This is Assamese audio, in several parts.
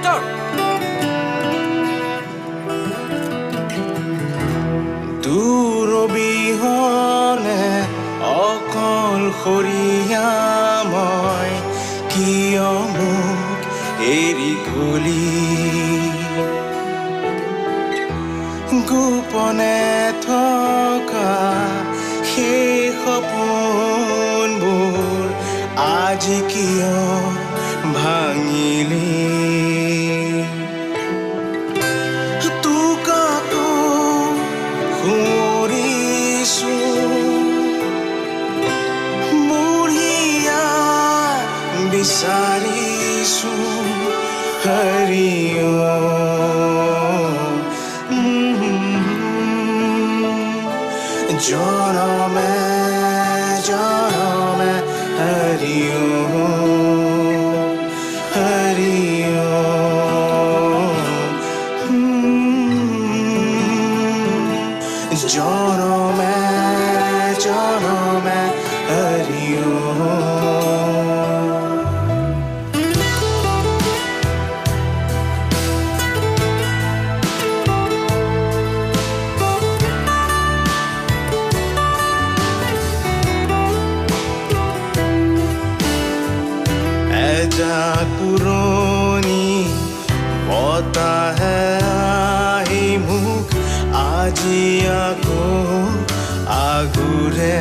অতৰ দূৰ বিহনে অকল সৰিয়া মই কিয় মোক এৰি গলি গোপনে থকা সেই সপোনবোৰ আজি কিয় ভাঙিলি তোকাতো সুঁৱৰিছো বুঢ়িয়া বিচাৰিছো হৰি জনমে জনমে হৰি হৰি জনমে জনমে হৰি পুৰণি বতাহে আহি মোক আজি আকৌ আগুৰে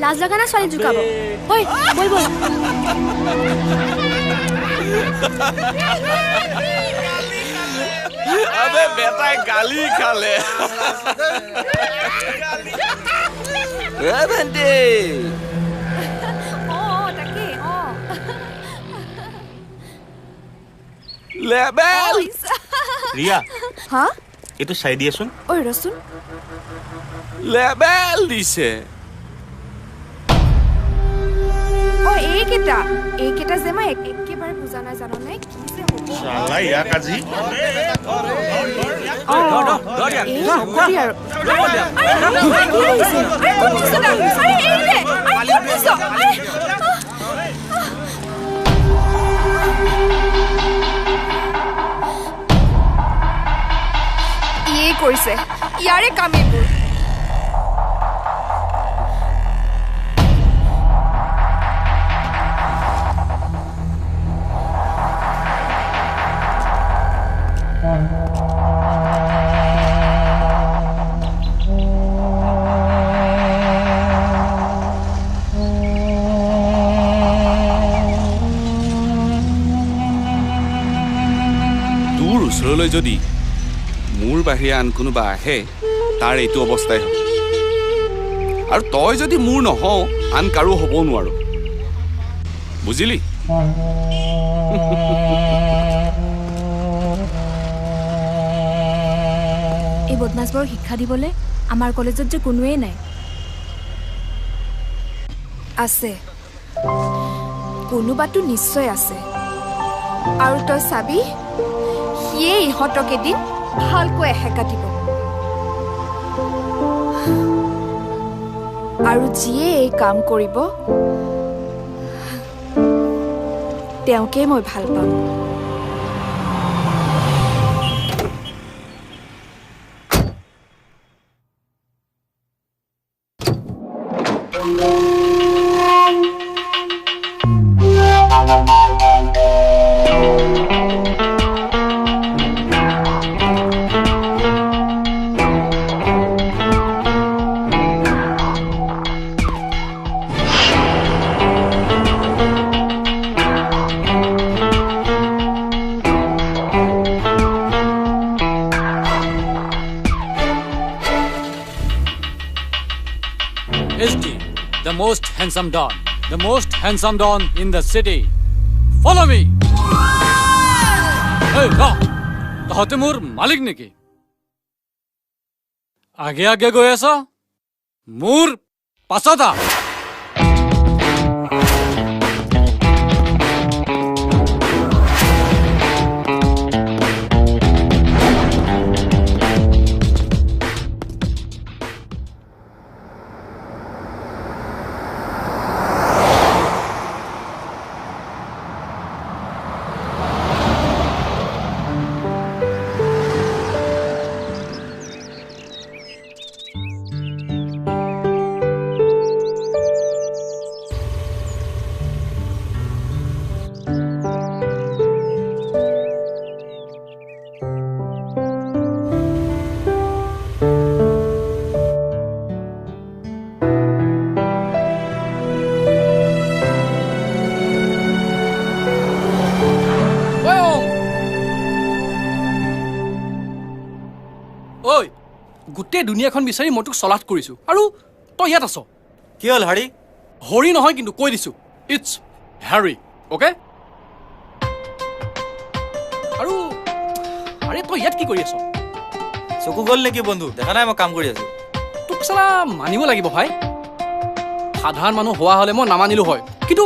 লাজ লগা না ছোৱালী জোকাব বই বই বই আবে বেটাই গালি খালে এ ভেন্টি তাকে লেবেল ৰিয়া হা এইটো চাই দিয়াচোন ঐ ৰচোন লেবেল দিছে এইকেইটা যে মই একেবাৰে বুজা নাই জানো নাই কি যে হ'ব চালা ইয়াক আজি ইয়ে কৰিছে ইয়াৰে কাম এইবোৰ ওচৰলৈ যদি মোৰ বাহিৰে আন কোনোবা আহে তাৰ এইটো অৱস্থাই হ'ব আৰু তই যদি মোৰ নহও আন কাৰো হ'ব নোৱাৰো বুজিলি এই বদমাছবোৰক শিক্ষা দিবলৈ আমাৰ কলেজত যে কোনোৱেই নাই আছে কোনোবাটো নিশ্চয় আছে আৰু তই চাবি সিয়ে ইহঁতক এদিন ভালকৈ এসেকা দিব আৰু যিয়ে এই কাম কৰিব তেওঁকে মই ভাল পাম the most handsome don. The most handsome don in the city. Follow me. Hey, no. তহঁতে মোৰ মালিক নেকি? আগে আগে গৈ আছ? মোৰ পাছত আহ। গোটেই দুনিয়াখন বিচাৰি মই তোক চলাট কৰিছো আৰু তই ইয়াত আছ কি হ'ল হৰি হৰি নহয় কিন্তু কৈ দিছো ইটছ হেৰি ওকে আৰু আৰে তই ইয়াত কি কৰি আছ চকু গ'ল নেকি বন্ধু দেখা নাই মই কাম কৰি আছো তোক চালা মানিব লাগিব ভাই সাধাৰণ মানুহ হোৱা হলে মই নামানিলো হয় কিন্তু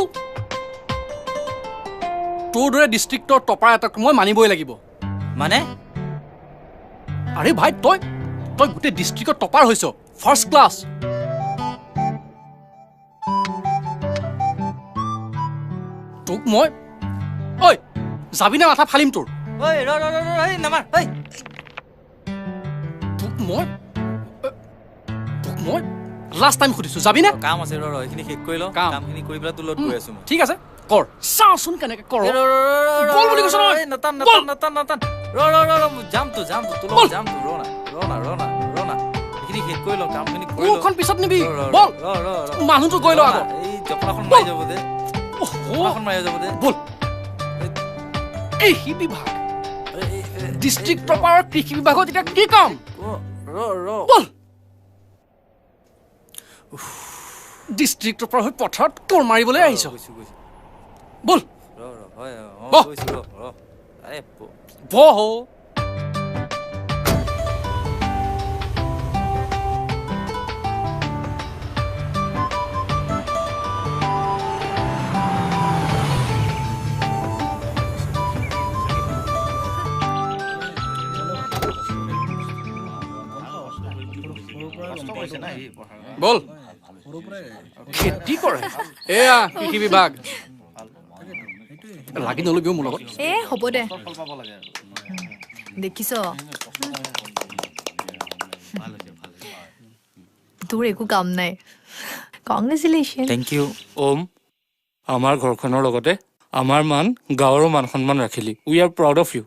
তোৰ দৰে ডিষ্ট্ৰিক্টৰ টপাৰ এটাক মই মানিবই লাগিব মানে আৰে ভাই তই গোটেই ডিষ্ট্ৰিক্টৰ টপাৰ হৈছ ফাৰ্ষ্ট ক্লাছ তোক মই ঐ যাবি না মাথা ফালিম তোৰ ঐ ৰ নামাৰ ঐ তোক মই লাষ্ট টাইম সুধিছো যাবি না কাম আছে ৰ এইখিনি শেষ কৰি ল কামখিনি কৰি পেলাই তোৰ লগত গৈ আছো মই ঠিক আছে কৰ চাওচোন কেনেকে কৰ বল বুলি কৈছ নহয় নতান যাম তো তোৰ যাম তো ৰ না এইখিনি শেষ কৰি ল কামখিনি কৰি ল কোখন পিছত নিবি বল মানুহটো গৈ ল আগত এই জপনাখন মাৰি যাব দে জপনাখন মাৰি যাব দে বল কৃষি বিভাগ ডিষ্ট্ৰিক্ট টপাৰৰ কৃষি বিভাগত এতিয়া কি কাম বল ডিষ্ট্ৰিক্ট টপাৰ হৈ পথাৰত কোৰ মাৰিবলৈ আহিছ বল বহ বল খেতি কৰে এয়া কৃষি বিভাগ লাগি নলবিও মোৰ লগত এ হ'ব দে দেখিছ তোৰ একো কাম নাই কংগ্ৰেচুলেশ্যন থেংক ইউ ওম আমাৰ ঘৰখনৰ লগতে আমাৰ মান গাঁৱৰো মান সন্মান ৰাখিলি we are proud of you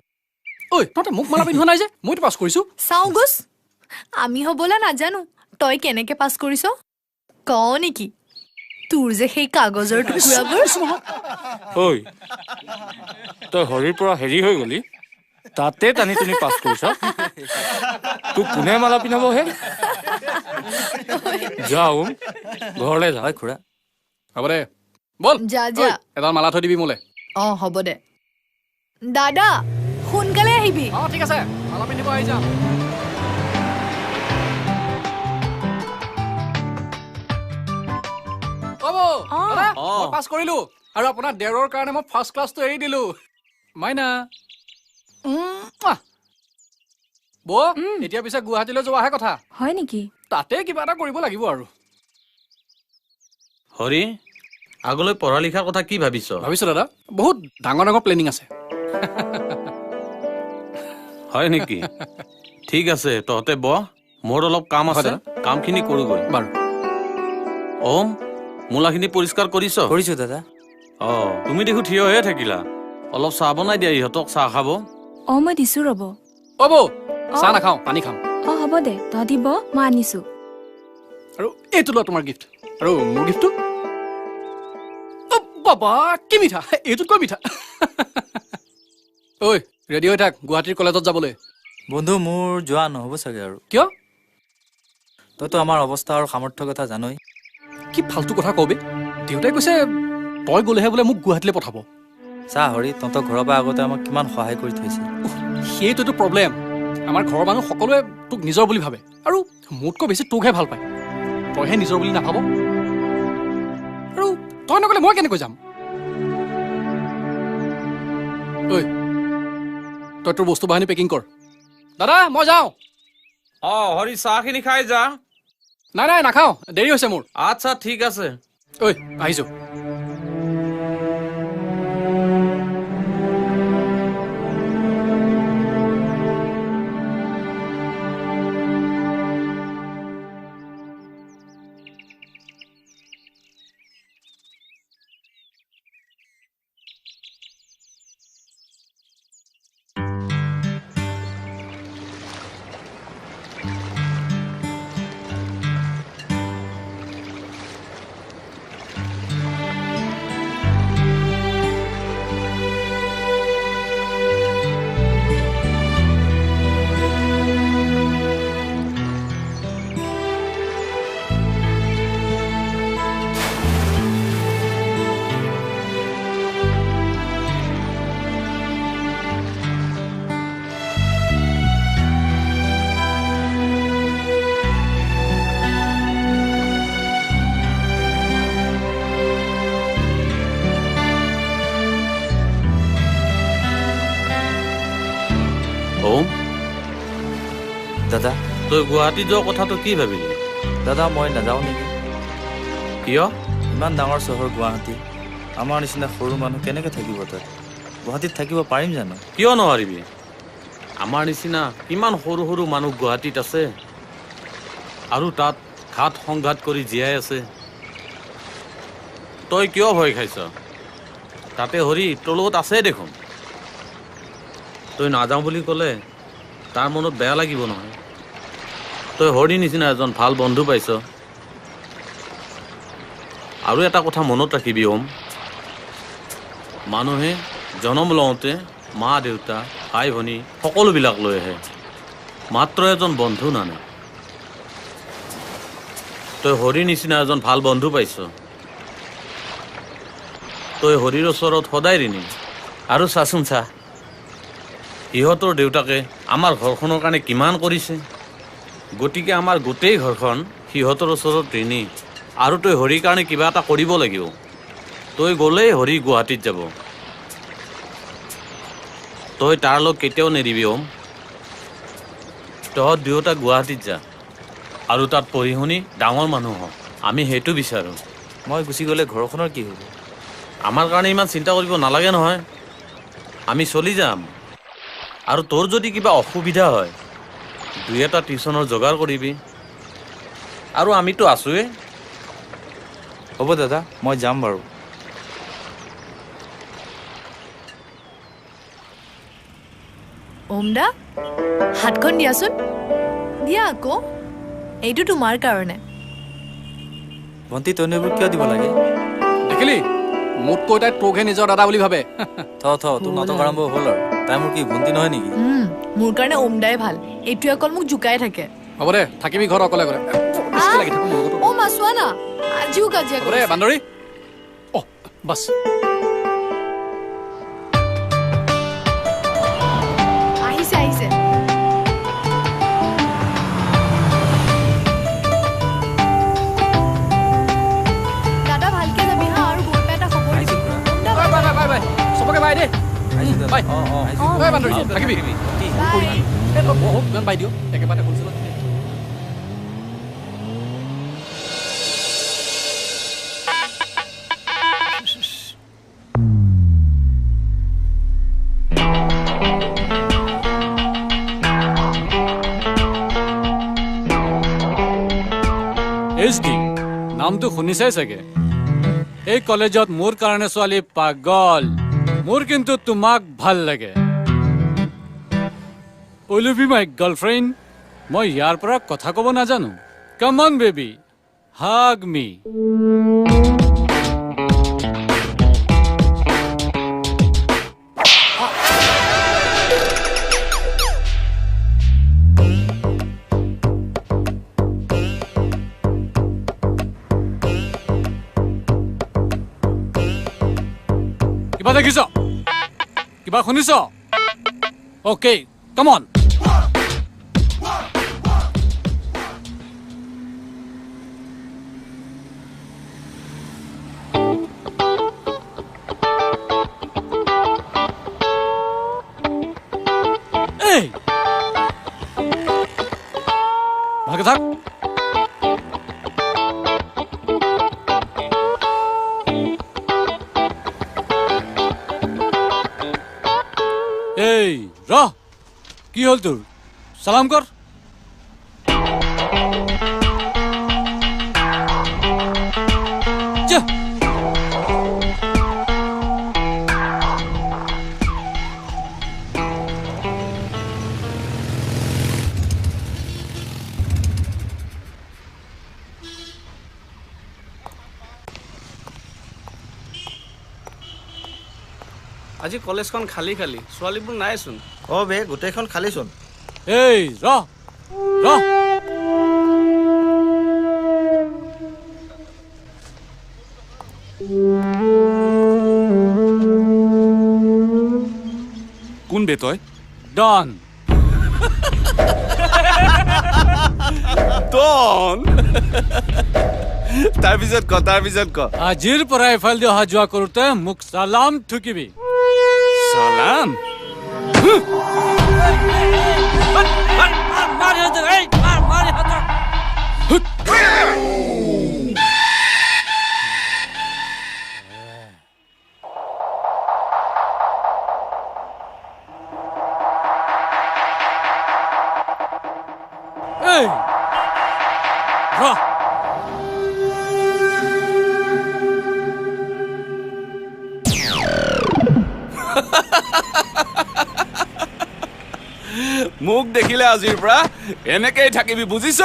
ঐ তহঁতে মোক মালা পিন্ধোৱা নাই যে মইতো পাছ কৰিছো চাওঁ গোচ আমি হ'বলৈ নাজানো তই কেনেকে পাছ কৰিছ কওঁ নেকি তোৰ যে সেই কাগজৰ টুকুৰাবোৰ ঐ তই হৰিৰ পৰা হেৰি হৈ গলি তাতে টানি তুমি পাছ কৰিছ তোক কোনে মালা পিন্ধাব হে যা ওম ঘৰলৈ যা খুৰা হ'ব দে বল যা এডাল মালা থৈ দিবি মোলে অ হ'ব দে দাদা সোনকালে আহিবি অ ঠিক আছে মালা পিন্ধিব আহি যাম পাছ কৰিলো আৰু আপোনাৰ ডেৰৰ কাৰণে মই ফাৰ্ষ্ট ক্লাছটো এৰি দিলো মাইনা বৌ এতিয়া পিছে গুৱাহাটীলৈ যোৱাহে কথা হয় নেকি তাতে কিবা এটা কৰিব লাগিব আৰু হৰি আগলৈ পঢ়া লিখাৰ কথা কি ভাবিছো দাদা বহুত ডাঙৰ ডাঙৰ প্লেনিং আছে হয় নেকি ঠিক আছে তহঁতে ব মোৰ অলপ কাম আছে কামখিনি কৰোগৈ বাৰু ওম মূলাখিনি পৰিষ্কাৰ কৰিছো দাদা তুমি দেখো থিয় হৈয়ে থাকিলা অলপ চাহ বনাই দিয়া ইহঁতক চাহ খাব মই দিছো ৰ'ব বৌ চাহ নাখাওঁ পানী খাম হ'ব দে তহঁতি ব মই আনিছো আৰু এইটো লোৱা তোমাৰ গিফ্ট আৰু মোৰ গিফ্টটো বাবা কি মিঠা এইটোতকৈ মিঠা ঐ ৰেডি হৈ থাক গুৱাহাটীৰ কলেজত যাবলৈ বন্ধু মোৰ যোৱা নহ'ব চাগে আৰু কিয় তইতো আমাৰ অৱস্থা আৰু সামৰ্থ্যৰ কথা জানই কি ফাল্টু কথা কবি দেউতাই কৈছে তই গ'লেহে বোলে মোক গুৱাহাটীলৈ পঠাব চা হৰি তহঁতৰ ঘৰৰ পৰা আগতে আমাক কিমান সহায় কৰি থৈছিল সেইটোতো প্ৰব্লেম আমাৰ ঘৰৰ মানুহ সকলোৱে তোক নিজৰ বুলি ভাবে আৰু মোতকৈ বেছি তোকহে ভাল পায় তইহে নিজৰ বুলি নাভাব আৰু তই নগ'লে মই কেনেকৈ যাম ঐ তই তোৰ বস্তু বাহিনী পেকিং কৰ দাদা মই যাওঁ হৰি চাহখিনি খাই যা নাই নাই নাখাওঁ দেৰি হৈছে মোৰ আচ্ছা ঠিক আছে ঐ আহিছোঁ ওম দাদা তই গুৱাহাটী যোৱা কথাটো কি ভাবিলি দাদা মই নাযাওঁ নেকি কিয় ইমান ডাঙৰ চহৰ গুৱাহাটী আমাৰ নিচিনা সৰু মানুহ কেনেকৈ থাকিব তাত গুৱাহাটীত থাকিব পাৰিম জানো কিয় নোৱাৰিবি আমাৰ নিচিনা কিমান সৰু সৰু মানুহ গুৱাহাটীত আছে আৰু তাত ঘাট সংঘাত কৰি জীয়াই আছে তই কিয় ভয় খাইছ তাতে হৰি তোৰ লগত আছে দেখোন তই নাযাওঁ বুলি ক'লে তাৰ মনত বেয়া লাগিব নহয় তই হৰি নিচিনা এজন ভাল বন্ধু পাইছ আৰু এটা কথা মনত ৰাখিবি ওম মানুহে জন্ম লওঁতে মা দেউতা ভাই ভনী সকলোবিলাক লৈ আহে মাত্ৰ এজন বন্ধু নানে তই হৰিৰ নিচিনা এজন ভাল বন্ধু পাইছ তই হৰিৰ ওচৰত সদায় ঋণী আৰু চাচোন চা ইহঁতৰ দেউতাকে আমাৰ ঘৰখনৰ কাৰণে কিমান কৰিছে গতিকে আমাৰ গোটেই ঘৰখন সিহঁতৰ ওচৰত ঋণী আৰু তই হৰিৰ কাৰণে কিবা এটা কৰিব লাগিব তই গ'লেই হৰি গুৱাহাটীত যাব তই তাৰ লগ কেতিয়াও নেৰিবি ওম তহঁত দুয়োটা গুৱাহাটীত যা আৰু তাত পঢ়ি শুনি ডাঙৰ মানুহ হ আমি সেইটো বিচাৰোঁ মই গুচি গ'লে ঘৰখনৰ কি হ'ব আমাৰ কাৰণে ইমান চিন্তা কৰিব নালাগে নহয় আমি চলি যাম আৰু তোৰ যদি কিবা অসুবিধা হয় দুই এটা টিউশ্যনৰ যোগাৰ কৰিবি আৰু আমিতো আছোঁৱে হ'ব দাদা মই যাম বাৰু ওম দা হাতখন দিয়াচোন দিয়া আকৌ এইটো তোমাৰ কাৰণে ভণ্টি তইনো এইবোৰ কিয় দিব লাগে দেখিলি মোতকৈ তাই তোকহে নিজৰ দাদা বুলি ভাবে তোৰ নাটক আৰম্ভ হ'ল আৰু তাই মোৰ কি ভণ্টি নহয় নেকি মোৰ কাৰণে ওম দাই ভাল এইটোৱে অকল মোক জোকাই থাকে হ'ব দে থাকিবি ঘৰত অকলে অকলে অ মা চোৱা না আজিও কাজিয়া হ'ব দে বান্দৰী অ বাছ আহিছে আহিছে দাদা ভালকে যাবি হা আৰু গৈ পাই এটা খবৰ দিবি বাই বাই চবকে বাই দে বাই বাই বান্দৰী থাকিবি বহুত ইমান বাই দিওঁ একেবাৰে শুনিছিল নামটো শুনিছাই চাগে এই কলেজত মোৰ কাৰণে ছোৱালী পাগল মোৰ কিন্তু তোমাক ভাল লাগে will you be my girlfriend মই ইয়াৰ পৰা কথা ক'ব নাজানো কাম অন বেবি হাগ মি দেখিছ কিবা শুনিছ অ'কে কাম অন এই ভালকে থাক এই রহ কি হল তোর সালাম কর যা আজি কলেজখন খালী খালী ছোৱালীবোৰ নাইচোন অ' বে গোটেইখন খালিচোন এই ৰহ ৰহ কোন বে তই ডন টন তাৰপিছত ক আজিৰ পৰা এফালে অহা যোৱা কৰোঁতে মোক সালাম ঠুকিবি চালাম এই ৰহ মোক দেখিলে আজিৰ পৰা এনেকেই থাকিবি বুজিছ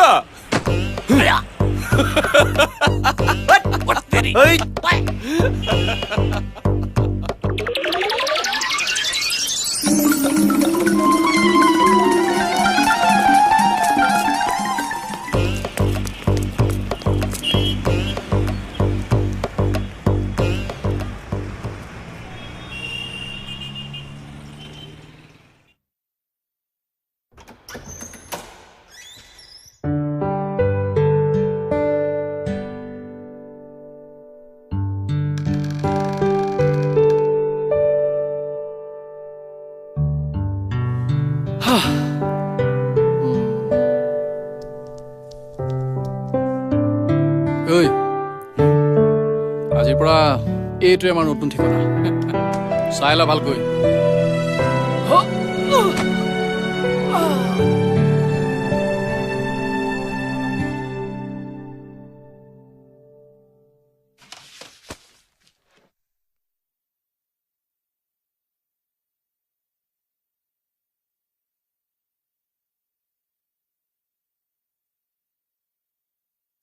ঐ আজিৰ পৰা এইটোৱে আমাৰ নতুন ঠিকনা চাই ল ভালকৈ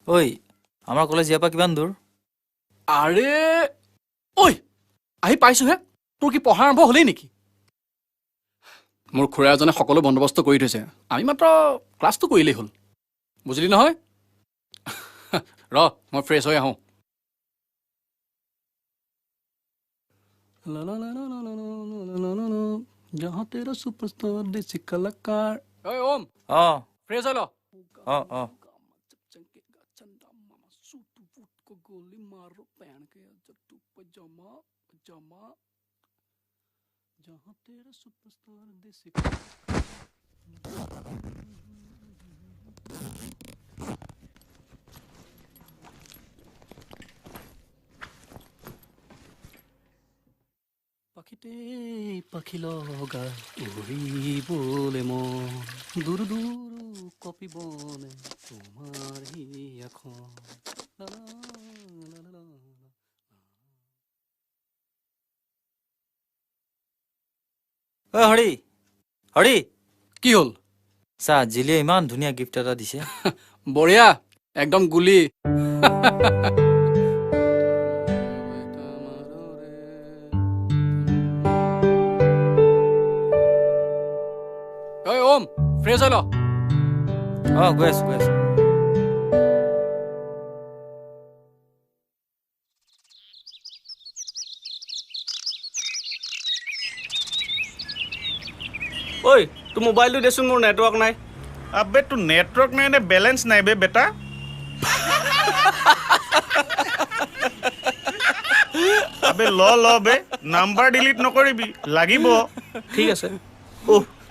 ঐ আমাৰ কলেজ ইয়াৰ পৰা কিমান দূৰ আৰে ঐ আহি পাইছোহে তোৰ কি পঢ়া আৰম্ভ হ'লেই নেকি মোৰ খুৰা এজনে সকলো বন্দোবস্ত কৰি থৈছে আমি মাত্ৰ ক্লাছটো কৰিলেই হ'ল বুজিলি নহয় ৰ মই ফ্ৰেছ হৈ আহোঁ जहाँ तेरा सुपरस्टार देसी कलाकार ओए ओम অঁ फ्रेश हो लो অঁ অঁ गोली मारो पहन के जट्टू पजामा पजामा जहाँ तेरा सुपरस्टार देसी পাখিতে পাখি লগা উৰিবলে মন দূৰ দূৰ কপিবনে তোমাৰ হিয়াখন ঐ হৰি হৰি কি হ'ল চা জিলিয়ে ইমান ধুনীয়া গিফ্ট এটা দিছে বঢ়িয়া একদম গুলি ঐ ওম ফ্ৰেছ হৈ ল অঁ গৈ আছো ঐ তোৰ মোবাইলটো দেচোন মোৰ নেটৱৰ্ক নাই আবে তোৰ নেটৱৰ্ক নাই নে বেলেঞ্চ নাই বে বেটা আবে ল বে নাম্বাৰ ডিলিট নকৰিবি লাগিব ঠিক আছে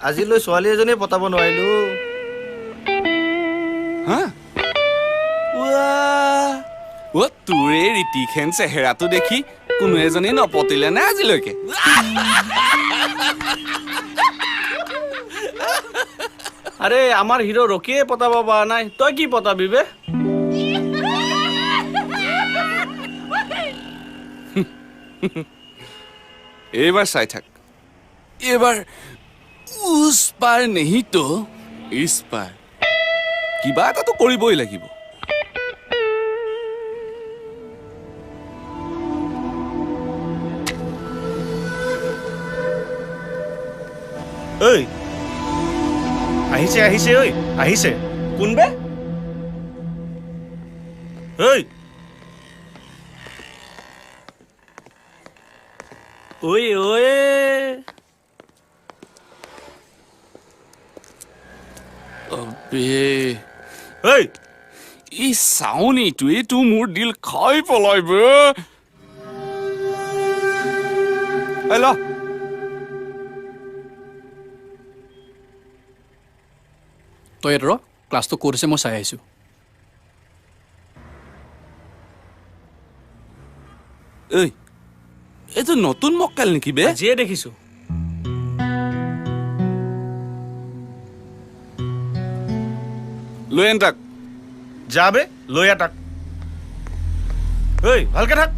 আজিলৈ ছোৱালী এজনী পতাব নোৱাৰিলো হা ৱা তোৰ এই ৰীতিখেন চেহেৰাটো দেখি কোনো এজনী নপতিলে নে আজিলৈকে আৰে আমাৰ হিৰো ৰকিয়ে পতাব পৰা নাই তই কি পতাবি বে এইবাৰ চাই থাক এইবাৰ উস পাৰ নেহি তো ইস পাৰ কিবা এটাতো কৰিবই লাগিব ঐ আহিছে আহিছে ঐ আহিছে কোন বে ঐ ঐ ঐ অবে ঐ ই চাউনীটোৱেতো মোৰ দিল খাই পেলাই বে ল তই এটা ৰ ক্লাছটো ক'ত আছে মই চাই আহিছোঁ ঐ এইটো নতুন মক্কেল নেকি বে আজিয়ে দেখিছো লৈ আন তাক যা বে লৈ আহ তাক ঐ ভালকে থাক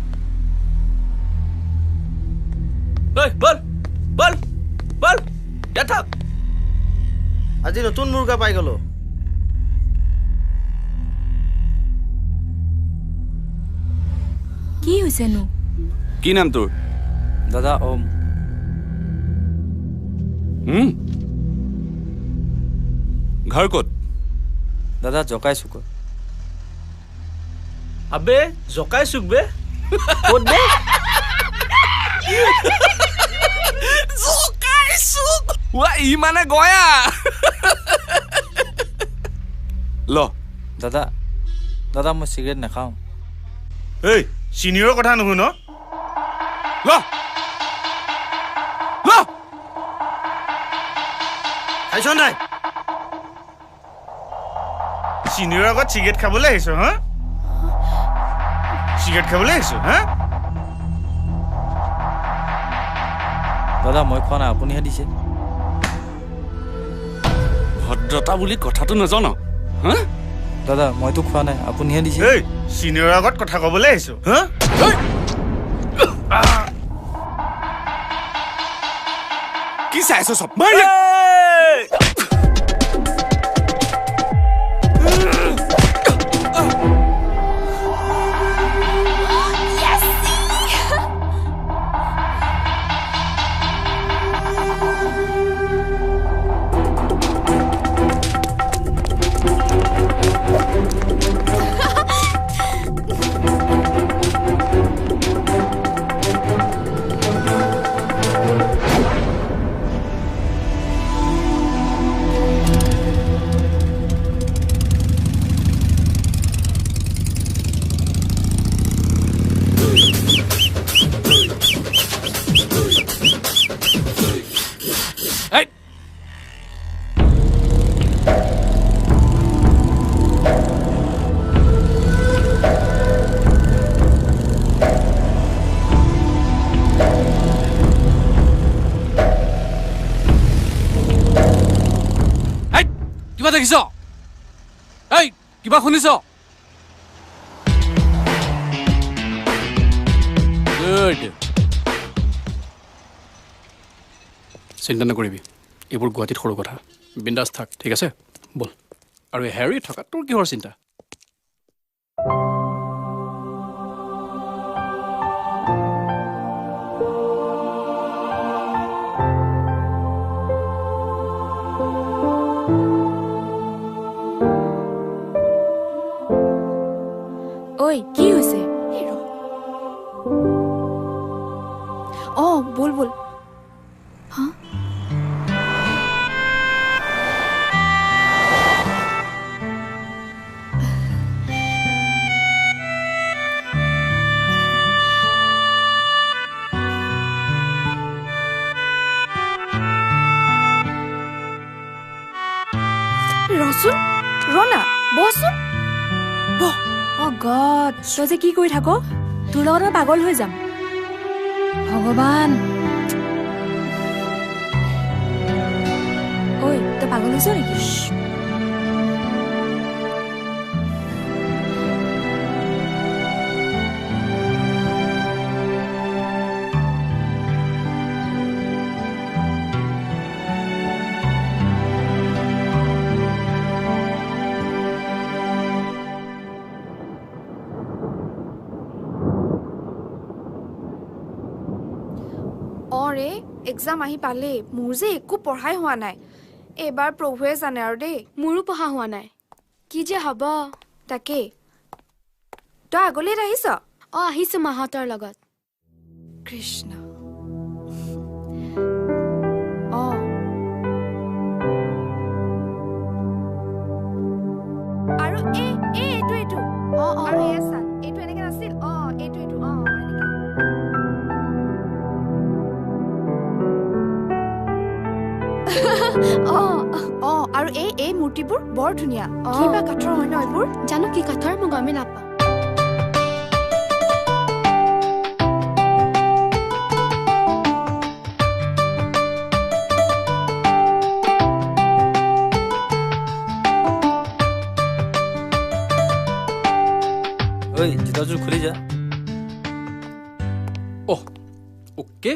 ঐ বল বল বল ইয়াত থাক আজি নতুন মুৰ্গা পাই গলো কি হৈছেনো কি নাম তোৰ দাদা ওম ঘৰ ক'ত দাদা জকাই চুক আবে জকাই চুক বে ক'ত বে ৱা ই মানে গয়া ল দাদা দাদা মই চিগাৰেট নাখাওঁ ঐ চিনিয়ৰৰ কথা নুশুন ল ল খাইছ নাই চিনিয়ৰৰ আগত চিগাৰেট খাবলৈ আহিছ হা চিগাৰেট খাবলৈ আহিছ হা দাদা মই খোৱা নাই আপুনিহে দিছে ভদ্ৰতা বুলি কথাটো নাজান হা দাদা মইতো খোৱা নাই আপুনিহে দিছে ঐ চিনিয়ৰৰ আগত কথা ক'বলৈ আহিছ হা কি চাইছ চব মাৰি কিবা দেখিছ এই কিবা শুনিছ গুড চিন্তা নকৰিবি এইবোৰ গুৱাহাটীত সৰু কথা বিন্দাছ থাক ঠিক আছে বল আৰু হেৰি থকা তোৰ কিহৰ চিন্তা ঐ কি হৈছে বল বল হা ৰচোন ৰণা বহচোন বহ অ গড তই যে কি কৰি থাক তোৰ লগত মই পাগল হৈ যাম ভগৱান ঐ তই পাগল হৈছ নেকি অৰে এক্সাম আহি পালে মোৰ যে একো পঢ়াই হোৱা নাই এবাৰ প্ৰভুৱে জানে আৰু দেই মোৰো পঢ়া হোৱা নাই কি যে হ'ব তাকে তই আগলৈ আহিছ অ আহিছো মাহঁতৰ লগত কৃষ্ণ আৰু এইটো আৰু এয়া চা এইটো এনেকে নাছিল এইটো আৰু এই মূৰ্তিবোৰ বৰ ধুনীয়া কিবা কাঠৰ হয় ন এইবোৰ জানো কি কাঠৰ মই গমেই নাপাওঁ ঐ জোতাযোৰ খুলি যা অ'কে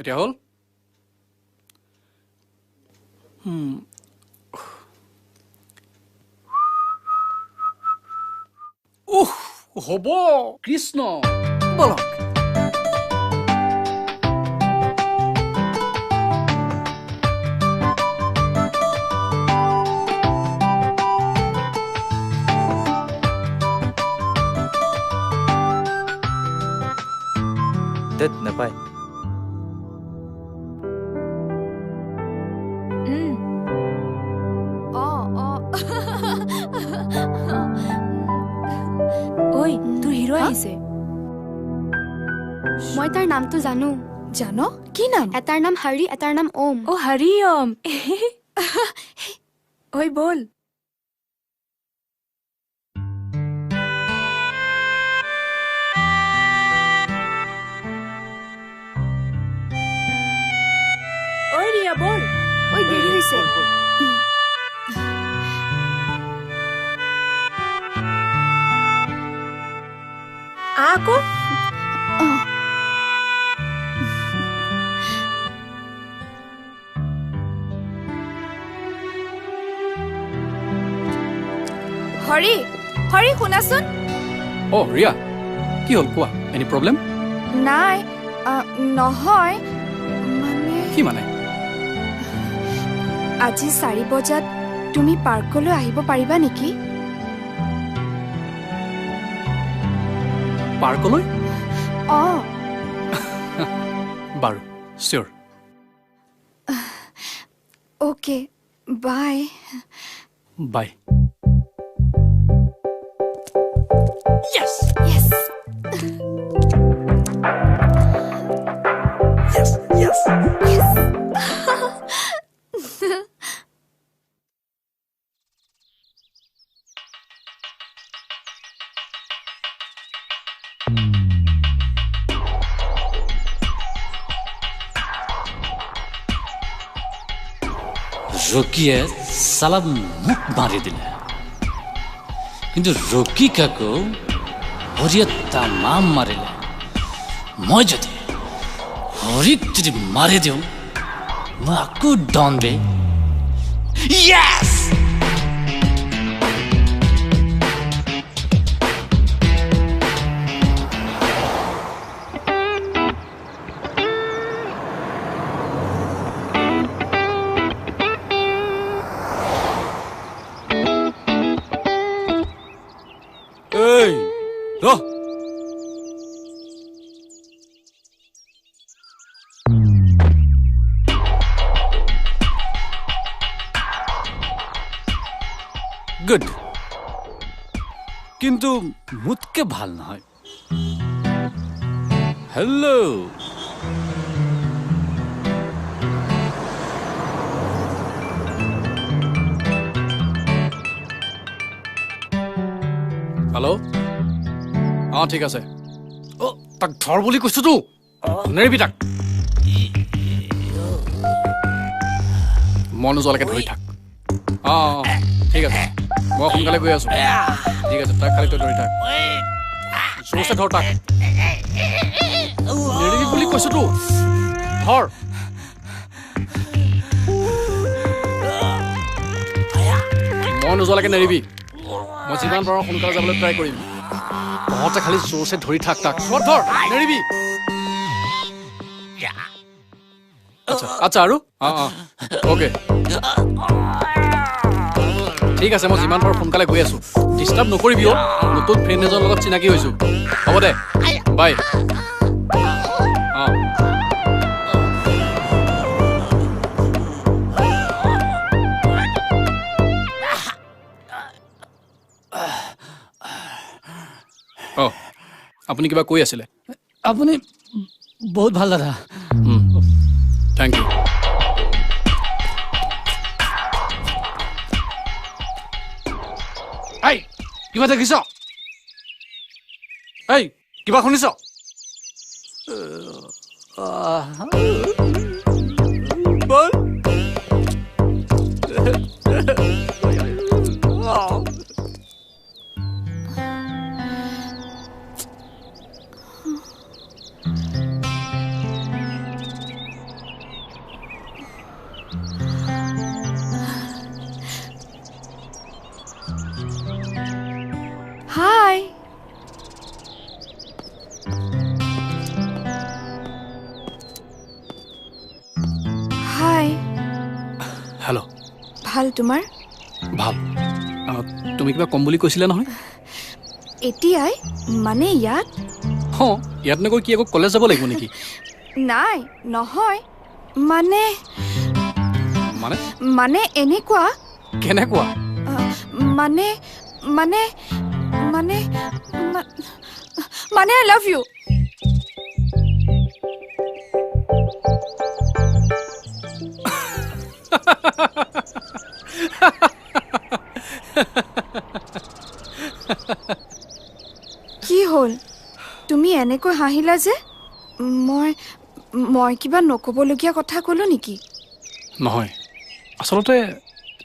এতিয়া হ'ল হ'ব কৃষ্ণ বলক ডেট নাপায় ঐ তোৰ হিৰো আহিছে মই তাৰ নামটো জানো জান কি নাম এটাৰ নাম হৰি এটাৰ নাম ওম অ হৰি ওম ঐ বল ঐ ৰিয়া বল ঐ দেৰি হৈছে আকৌ হৰি হৰি শুনাচোন ৰিয়া কি হ'ল কোৱা এনি প্ৰব্লেম নাই নহয় মানে কি মানে আজি 4 বজাত তুমি পাৰ্কলৈ আহিব পাৰিবা নেকি পাৰ্কলৈ বাৰু cheers okay bye bye Yes. Yes. Yes. Yes. ৰকিয়ে চালা মোক মাৰি দিলে কিন্তু ৰকি কাকো হৰিয়ে তামাম মাৰিলে মই যদি হৰিক যদি মাৰি দিওঁ মই আকৌ ডন বে য়েছ গুড কিন্তু মোতকে ভাল নহয় হেল্ল' ঠিক আছে তাক ধৰ বুলি কৈছোতো নেৰিবি তাক মন নোযোৱালৈকে ধৰি থাক ঠিক আছে মই সোনকালে গৈ আছো ঠিক আছে তাক খালি তই ধৰি থাক জোৰছে ধৰ তাক নেৰিবি বুলি কৈছোতো ধৰ মন নোযোৱালৈকে নেৰিবি মই যিমান পাৰোঁ সোনকালে যাবলৈ ট্ৰাই কৰিম তহঁতে খালি জোৰছে ধৰি থাক তাক ধৰ নেৰিবি আচ্ছা আৰু অ'কে ঠিক আছে মই যিমান পাৰোঁ সোনকালে গৈ আছোঁ ডিষ্টাৰ্ব নকৰিবি নতুন ফ্ৰেণ্ড এজনৰ লগত চিনাকি হৈছোঁ হ'ব দে বাই আপুনি কিবা কৈ আছিলে আপুনি বহুত ভাল দাদা থেংক ইউ কিবা দেখিছ কিবা শুনিছ হাই হাই হেল্ল' ভাল তোমাৰ ভাল তুমি কিবা কম বুলি কৈছিলা নহয় এতিয়াই মানে ইয়াত ইয়াত নগৈ কি আকৌ কলেজ যাব লাগিব নেকি নাই নহয় মানে মানে মানে এনেকুৱা কেনেকুৱা মানে মানে মানে মানে আই লাভ ইউ কি হ'ল তুমি এনেকৈ হাঁহিলা যে মই কিবা নক'বলগীয়া কথা ক'লো নেকি নহয় আচলতে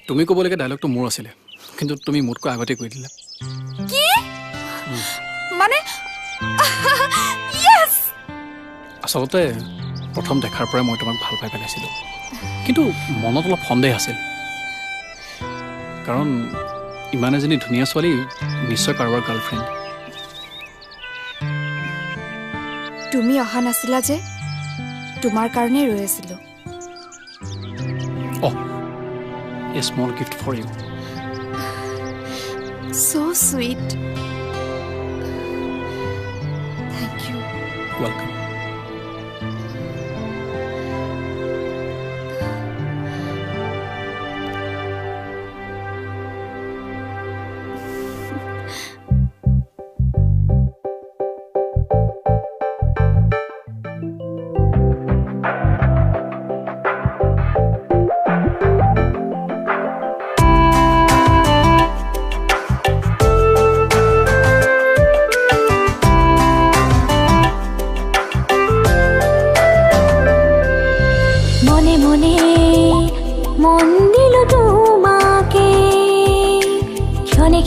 তুমি ক'বলগীয়া ডাইলগটো মোৰ আছিলে কিন্তু তুমি মোতকৈ আগতে কৈ দিলা কি মানে ইয়েছ আচলতে প্ৰথম দেখাৰ পৰাই মই তোমাক ভাল পাই পেলাইছিলোঁ কিন্তু মনত অলপ সন্দেহ আছিল কাৰণ ইমান এজনী ধুনীয়া ছোৱালী নিশ্চয় কাৰোবাৰ গাৰ্লফ্ৰেণ্ড তুমি অহা নাছিলা যে তোমাৰ কাৰণে ৰৈ আছিলোঁ A small gift for you. So sweet. Thank you. Welcome.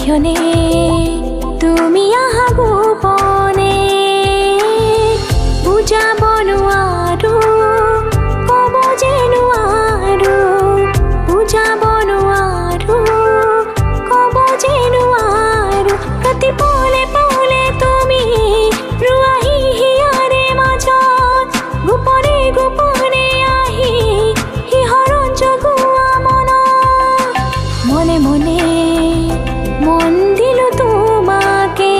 ক্ষণে তুমি আহা গোপনে বুজাব নোৱাৰো ক'ব যে নোৱাৰো বুজাব নোৱাৰো ক'ব যে নোৱাৰো প্ৰতি পলে পলে তুমি ৰুৱাহি হিয়াৰে মাজত গোপনে গোপনে আহি শিহৰণ জগোৱা মনে মনে মন দিলো তোমাকে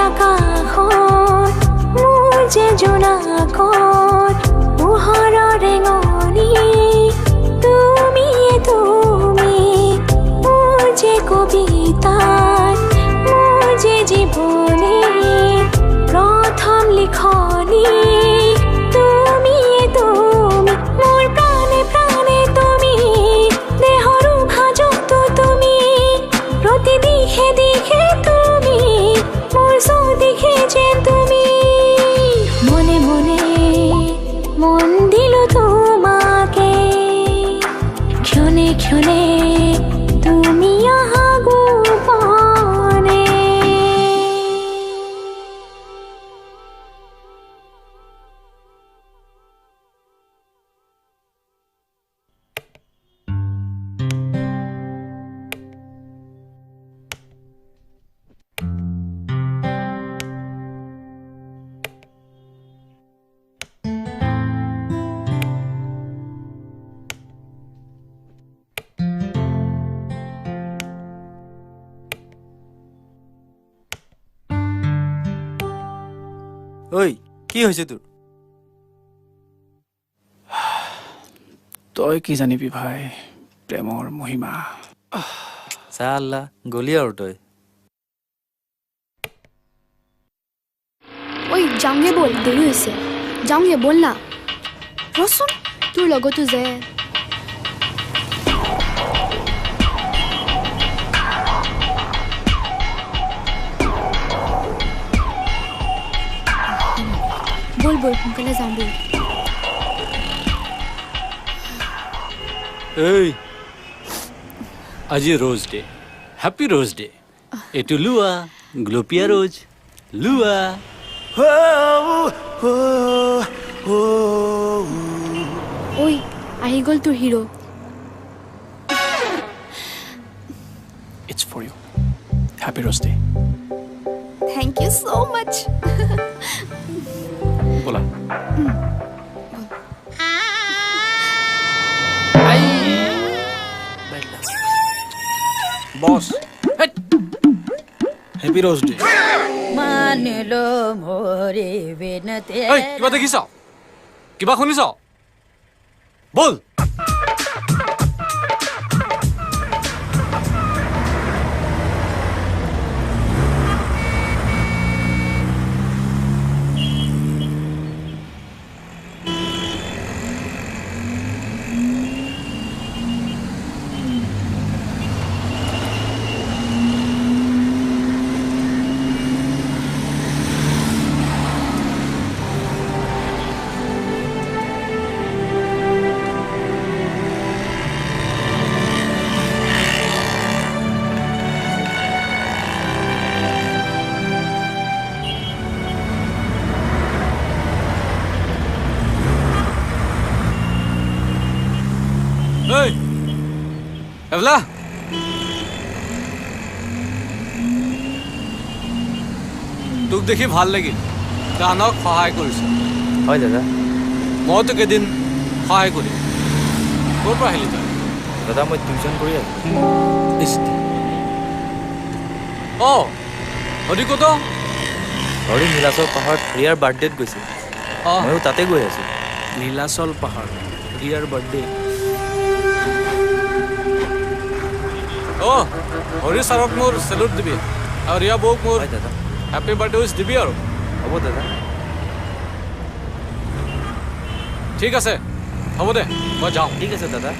আকাশত মোৰ যে জোনাকত পোহৰৰ ৰেঙনি তুমি মোৰ যে কবিতাত মোৰ যে জীৱনী প্ৰথম লিখনি তুমি মোৰ প্ৰাণে প্ৰাণে তুমি দেহৰো ভাজতো তুমি প্ৰতি দিশে দিশে তুমি মোৰ চৌদিশে যেন তুমি মনে মনে মন দিলো তোমাকে ক্ষণে ক্ষণে তুমি আহা গোপনে ঐ কি হৈছে তোৰ তই কি জানিবি ভাই প্ৰেমৰ মহিমা চাল্লা গলি আৰু তই ঐ যাওঁগে ব'ল দেৰি হৈছে যাওঁগে ব'ল না ৰচোন তোৰ লগতো যে ব'ল ব'ল সোনকালে যাওঁ ব'ল এই আজি rose day happy rose day এইটো লুয়া গ্লোপিয়া রোজ লুয়া ঐ আহি গ'ল তোৰ hero it's for you happy rose day thank you so' much ব'লা বস হ্যাপি রোজ ডে মানিলো মোরে বিনতে এই কিবা দেখিছ কিবা শুনিছ বল এই এভলা তোক দেখি ভাল লাগিল গানক সহায় কৰিছ হয় দাদা মই তোক এদিন সহায় কৰিম ক'ৰ পৰা আহিলি তই দাদা মই টিউচন কৰি আছো অঁ হৰি ক'ত হৰি নীলাচল পাহাৰত ৰিয়াৰ বাৰ্থডেত গৈছে ময়ো তাতে গৈ আছো নীলাচল পাহাৰ ৰিয়াৰ বাৰ্থডে অঁ হৰি ছাৰক মোৰ চেলুট দিবি আৰু ৰিয়া বৌক মোৰ দাদা হেপী বাৰ্থডে উইচ দিবি আৰু হ'ব দাদা ঠিক আছে হ'ব দে মই যাওঁ ঠিক আছে দাদা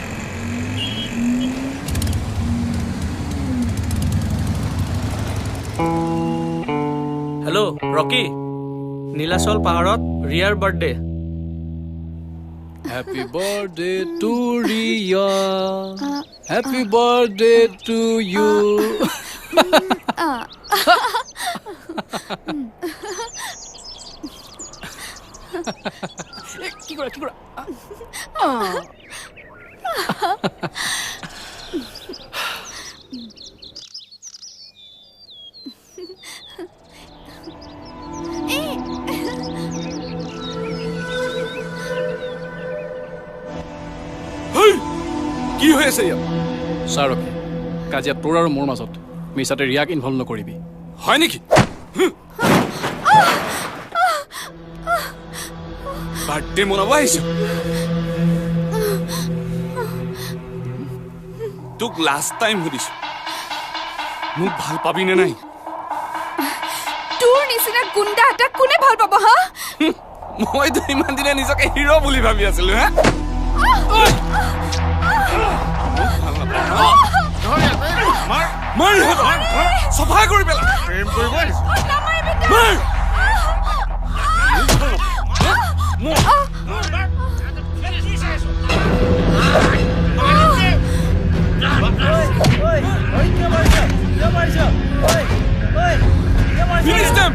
হেল্ল' ৰকি নীলাচল পাহাৰত ৰিয়াৰ birthday Happy birthday to Ria. Happy birthday to you. কি কৰা? কি হৈ আছে ইয়াত ছাৰ ৰখি কাজিয়া তোৰ আৰু মোৰ মাজত মিছাতে ৰিয়াক ইনভলভ নকৰিবি হয় নেকি বাৰ্থডে মনাব আহিছো তোক লাষ্ট টাইম সুধিছো মোক ভাল পাবি নে নাই তোৰ নিচিনা গুণ্ডা এটা কোনে ভাল পাব হা মইতো ইমান দিনে নিজকে হিৰো বুলি ভাবি আছিলো হা সফা কৰি পেলা প্ৰেম কৰিব Finish them!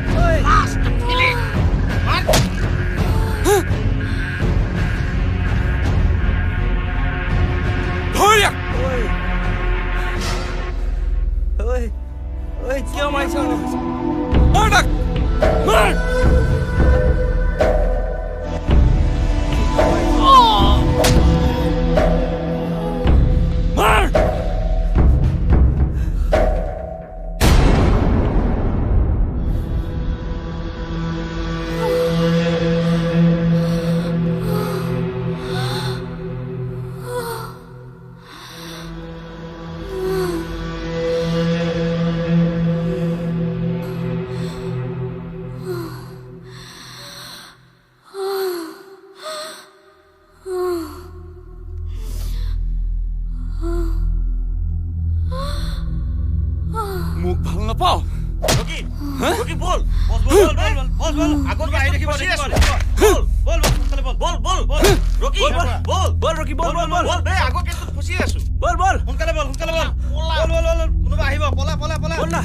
Hori Om! কিয় মাৰিছ Mardak! Mark! Mark! মুখ ভাল নাপাও ৰকি বল আগত আহি দেখি বল ৰকি বল ৰকি বল বে আগত কেটো ফসি আছো বল সোনকালে বল কোনোবা আহিব পলা বল না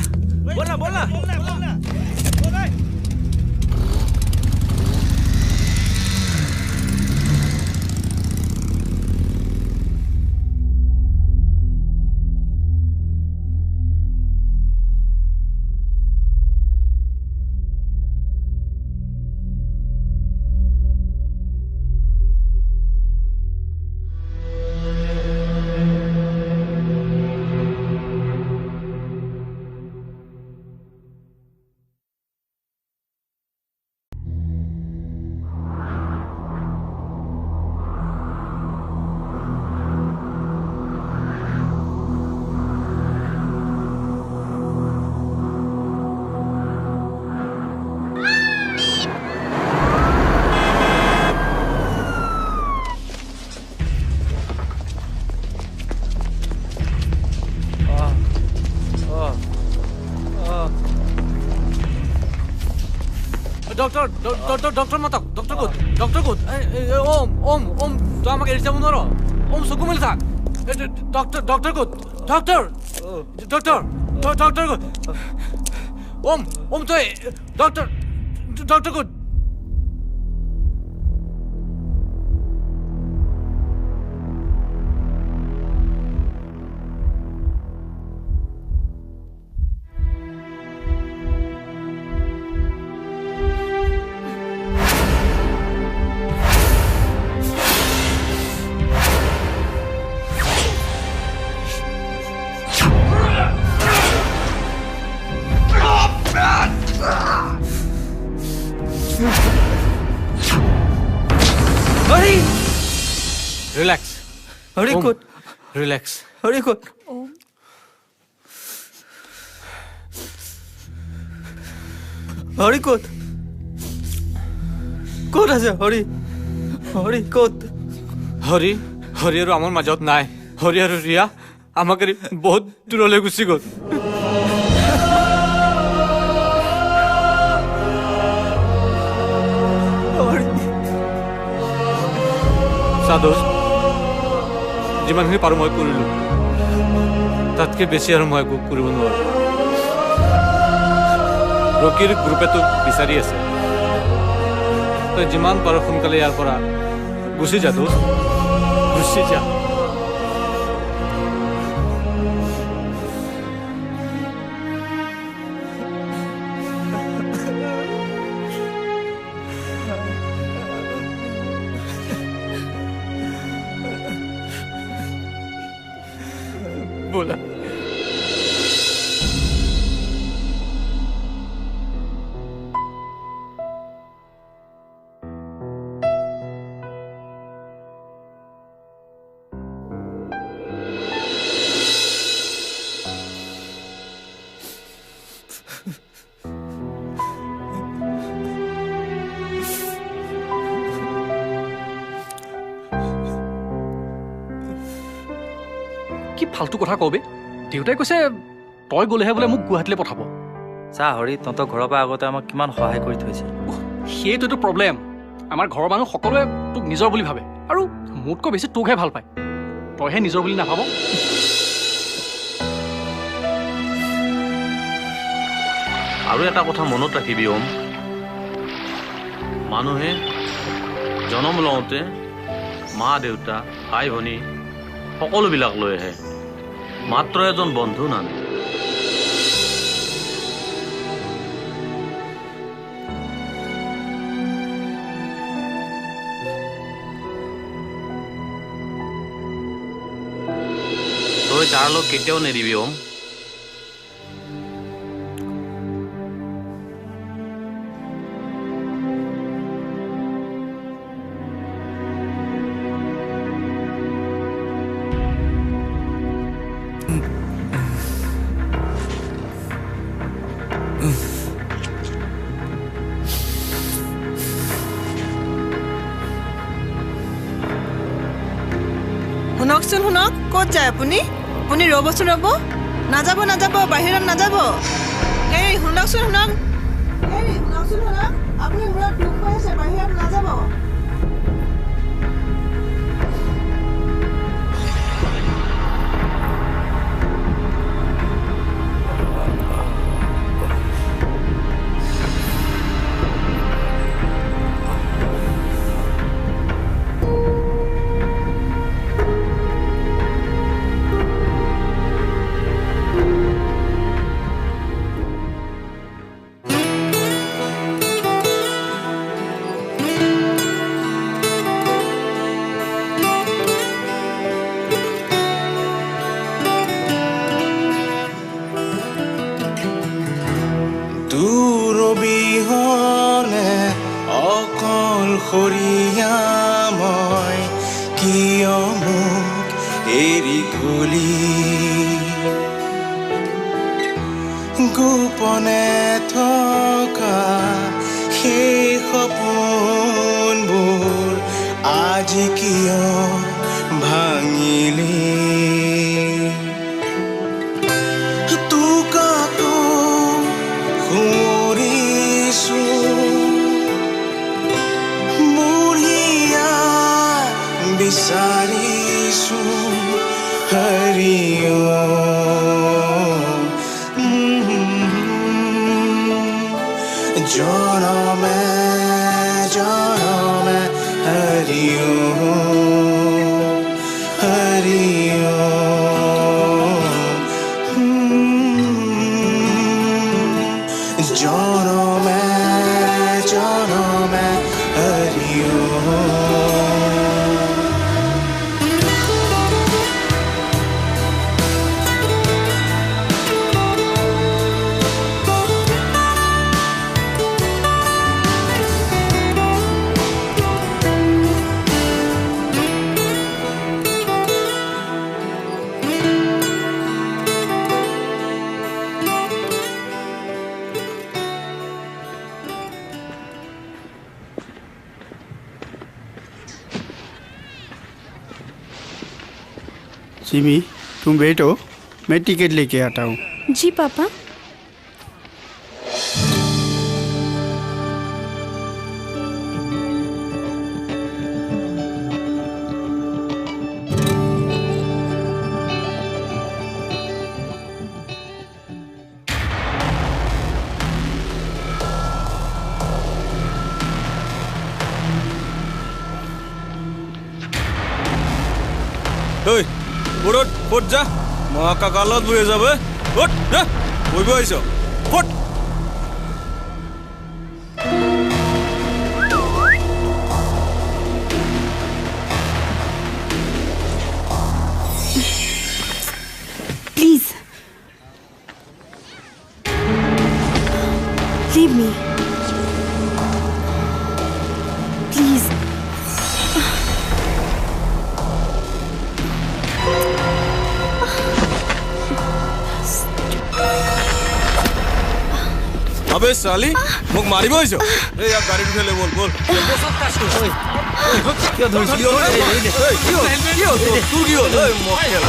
ডক্টৰ মাতক ডক্টৰ ক'ত ওম তই আমাক এৰি যাব নোৱাৰ ওম চকু মেলি থাক ডক্টৰ ক'ত ডক্টৰ ক'ত ওম তই ডক্টৰ ক'ত ৰিল্যাক্স হৰি কোট ৰিল্যাক্স হৰি কোট হৰি কোট ক'ত আছে হৰি ক'ত হৰি আৰু আমাৰ মাজত নাই হৰি আৰু ৰিয়া আমাক এৰি বহুত দূৰলৈ গুচি গ'ল সাদোষ যিমানখিনি পাৰোঁ মই কৰিলোঁ তাতকৈ বেছি আৰু মই একো কৰিব নোৱাৰোঁ ৰকিৰ গ্ৰুপেতো বিচাৰি আছে তই যিমান পাৰ সোনকালে ইয়াৰ পৰা গুচি যা দোষ গুচি যা बोला ফাল্টু কথা কবে দেউতাই কৈছে তই গ'লেহে বোলে মোক গুৱাহাটীলৈ পঠাব চা হৰি তহঁতৰ ঘৰৰ পৰা আগতে আমাক কিমান সহায় কৰি থৈছে সেইটোতো প্ৰব্লেম আমাৰ ঘৰৰ মানুহ সকলোৱে তোক নিজৰ বুলি ভাবে আৰু মোতকৈ বেছি তোকহে ভাল পায় তইহে নিজৰ বুলি নাভাব আৰু এটা কথা মনত ৰাখিবি ওম মানুহে জন্ম লওঁতে মা দেউতা ভাই ভনী সকলোবিলাক লৈ আহে মাত্ৰ এজন বন্ধু নানে তই তাৰ লগ কেতিয়াও নেৰিবি ওম শুনকচোন শুনক ক'ত যায় আপুনি আপুনি ৰ'বচোন ৰ'ব নাযাব নাযাব বাহিৰত নাযাব এই শুনকচোন শুনক আপুনি মূৰত দুখ পাই আছে বাহিৰত নাযাব বিহনে অকলশৰীয়া মই কিয় মোক এৰি গলি গোপনে থকা সেই সপোনবোৰ আজি কিয় ভাঙিলি বিচাৰিছো হৰি জনমে জনমে হৰি হৰি জনমে জনমে হৰি सिमी तुम बैठो मैं टिकट लेके आता हूँ जी पापा ওট ফট যা মহা কাকালত বয়ে যাবে ওট যা বইব আইছ ফট प्लीज लीव मी प्लीज আবে চালি মোক মাৰিব আহিছ এই ইয়াক গাড়ীত উঠাই লৈ বল বল কিয় ধৰিছ তোৰ কি হ'ল এই মোক খেল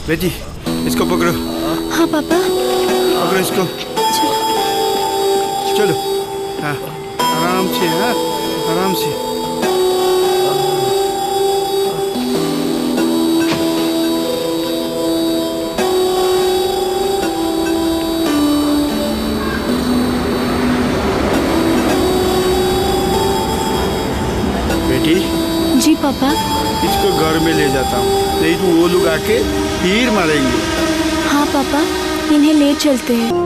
बेटी इसको पकड़ो हाँ पापा पकड़ो इसको चलो हाँ आराम से हाँ आराम से बेटी जी पापा इसको घर में ले जाता हूँ नहीं तो वो लोग आके फिर मारेंगे हाँ पापा इन्हें ले चलते हैं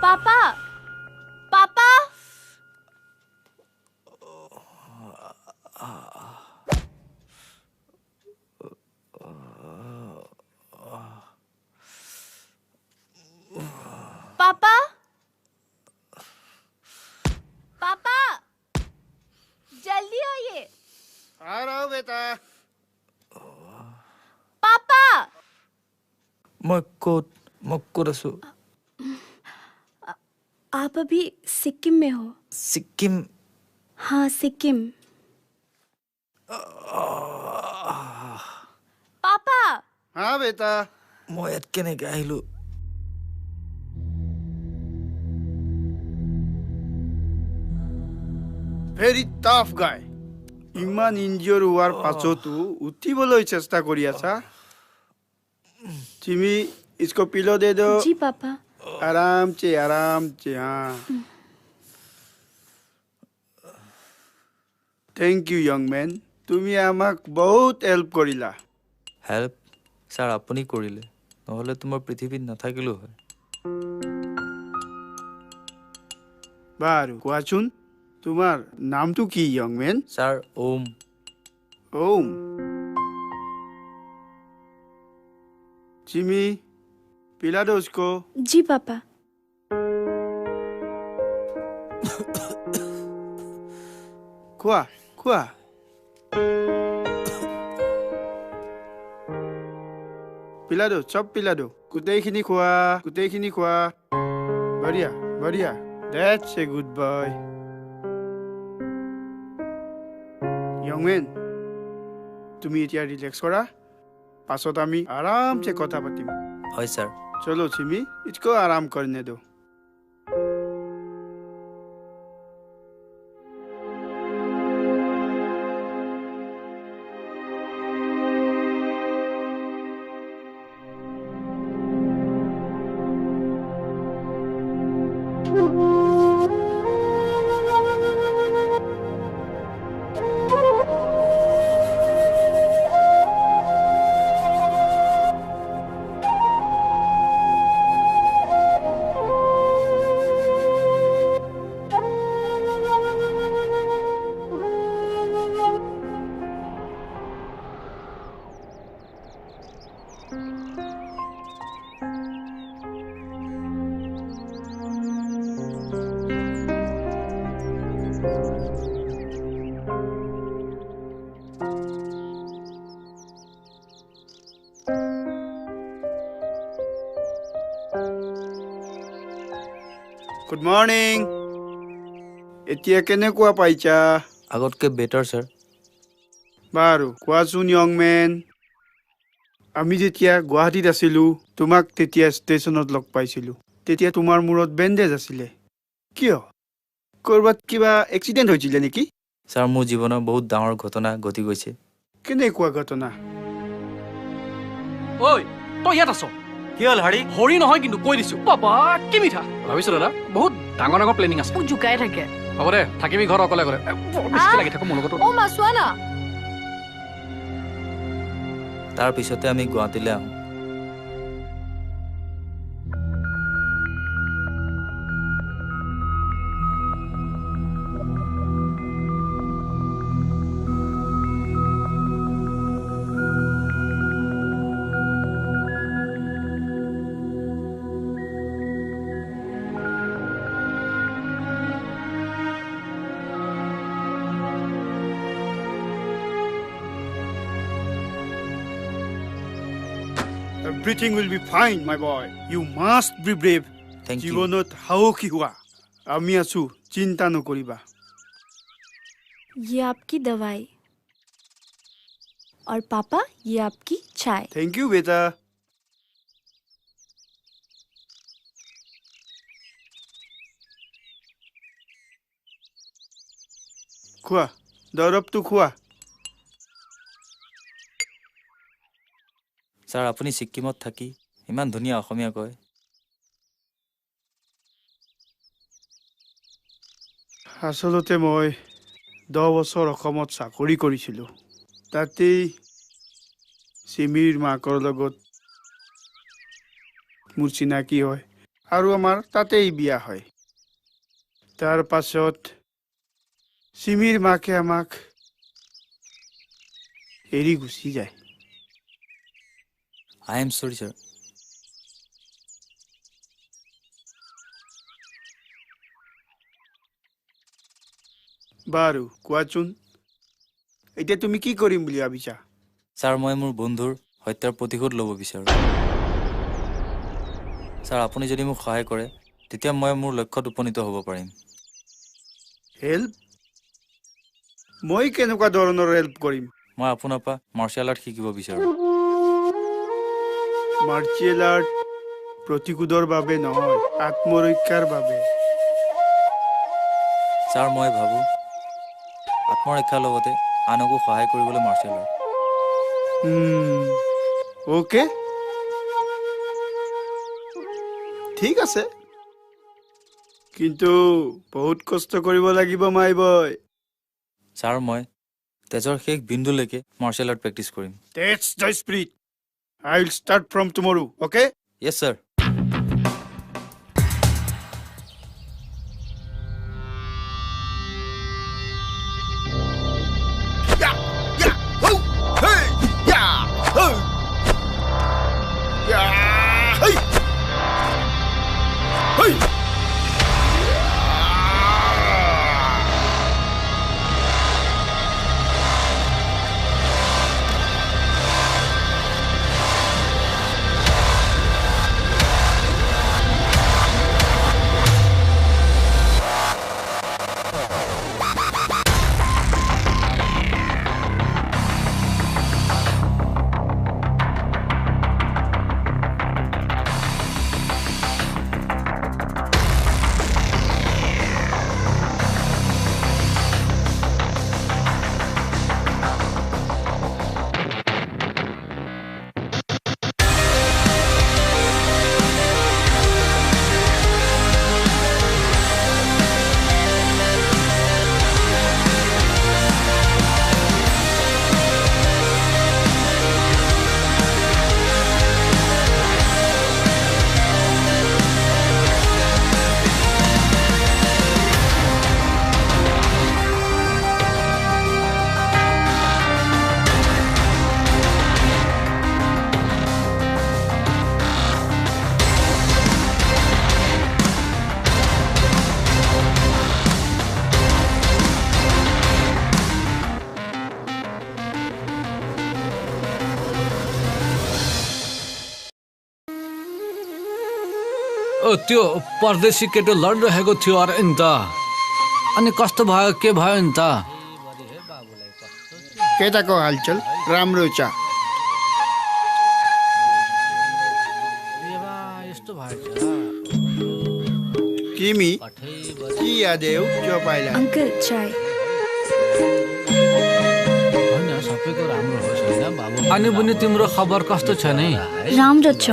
पापा पापा पापा पापा जल्दी आइए आ रहा हूँ बेटा पापा মই ক'ত আছো आप अभी सिक्किम में हो सिक्किम हाँ सिक्किम पापा हाँ बेटा মই ইয়াত কেনেকৈ আহিলো ভেৰি টাফ গাই ইমান ইনজিঅৰ হোৱাৰ পাছতো উঠিবলৈ চেষ্টা কৰি আছা তুমি इसको पिलो दे दो जी पापा आराम से हाँ थैंक यू यंग मैन তুমি আমাক বহুত হেল্প কৰিলা হেল্প ছাৰ আপুনি কৰিলে নহ'লে তোমাৰ পৃথিৱীত নাথাকিলো হয় বাৰু কোৱাচোন তোমাৰ নামটো কি यंग मैन ছাৰ ওম ओम जिमी पिला दो उसको जी पापा खुआ खुआ पिला दो सब पिला दो गुटेइखिनि खुआ बढ़िया बढ़िया that's a good boy young man তুমি এতিয়া রিল্যাক্স কৰা পাছত আমি আৰামছে কথা পাতিম হয় স্যাৰ। चलो सिमी इसको आराम करने दो। Good morning. এতিয়া কেনেকুৱা পাইছা? আগতকে বেটাৰ স্যাৰ। বাৰু কোৱাচোন ইয়ং মেন, আমি যেতিয়া গুৱাহাটীত আছিলোঁ তোমাক তেতিয়া ষ্টেচনত লগ পাইছিলোঁ। তেতিয়া তোমাৰ মূৰত বেণ্ডেজ আছিলে, কিয়? ক'ৰবাত কিবা এক্সিডেণ্ট হৈছিলে নেকি? স্যাৰ মোৰ জীৱনৰ বহুত ডাঙৰ ঘটনা ঘটি গৈছে। কেনেকুৱা ঘটনা? ঐ তই ইয়াত আছ? কি হ'ল হাৰি? হৰি নহয় কিন্তু কৈ দিছো। বাবা কি মিঠা। ভাবিছো দাদা বহুত ডাঙৰ ডাঙৰ প্লেনিং আছে। মোক জোকাই থাকে। হ'ব দে থাকিবি ঘৰত অকলে অকলে। বেছি লাগি থাকো মোৰ লগত। অ মা চোৱা না। তাৰ পিছতে আমি গুৱাহাটীলৈ আহোঁ। Everything will be fine, my boy. You must be brave. Thank you. জীৱনত সাহসী হোৱা। আমি আছো, চিন্তা নকৰিবা। ये आपकी दवाई और पापा ये आपकी चाय। थैंक यू बेटा। খোৱা, দৰৱটো খোৱা। স্যাৰ আপুনি ছিক্কিমত থাকি ইমান ধুনীয়া অসমীয়া কয়। আচলতে মই 10 বছৰ অসমত চাকৰি কৰিছিলোঁ। তাতেই চিমিৰ মাকৰ লগত মোৰ চিনাকি হয় আৰু আমাৰ তাতেই বিয়া হয়। তাৰ পাছত চিমিৰ মাকে আমাক এৰি গুচি যায়। আই এম সৰি স্যাৰ। বাৰু কোৱাচোন, এতিয়া তুমি কি কৰিম বুলি ভাবিছা? স্যাৰ মই মোৰ বন্ধুৰ হত্যাৰ প্ৰতিশোধ ল'ব বিচাৰোঁ। স্যাৰ আপুনি যদি মোক সহায় কৰে তেতিয়া মই মোৰ লক্ষ্যত উপনীত হ'ব পাৰিম। হেল্প? মই কেনেকুৱা ধৰণৰ হেল্প কৰিম? মই আপোনাৰ পৰা মাৰ্চিয়েল আৰ্ট শিকিব বিচাৰোঁ। মাৰ্চিয়েল আৰ্ট প্ৰতিশোধৰ বাবে নহয়, আত্মৰক্ষাৰ বাবে। স্যাৰ মই ভাবোঁ আত্মৰক্ষাৰ লগতে আনকো সহায় কৰিবলৈ মাৰ্চিয়েল আৰ্ট। ওকে, ঠিক আছে, কিন্তু বহুত কষ্ট কৰিব লাগিব মাই বয়। স্যাৰ মই তেজৰ শেষ বিন্দুলৈকে মাৰ্চিয়েল আৰ্ট প্ৰেক্টিছ কৰিম। That's the spirit. I will start from tomorrow, okay? Yes, sir. त्यो परदेशी केटो लडिरहेको थियो अरे नि त अनि कस्तो भयो के भयो नि त केटाको हालचाल राम्रो छ तिमी के यादेऊ त्यो पाइला अंकल चाय सबैको राम्रो होस् हैन बाबु अनि पनि तिम्रो खबर कस्तो छ नि राम्रो छ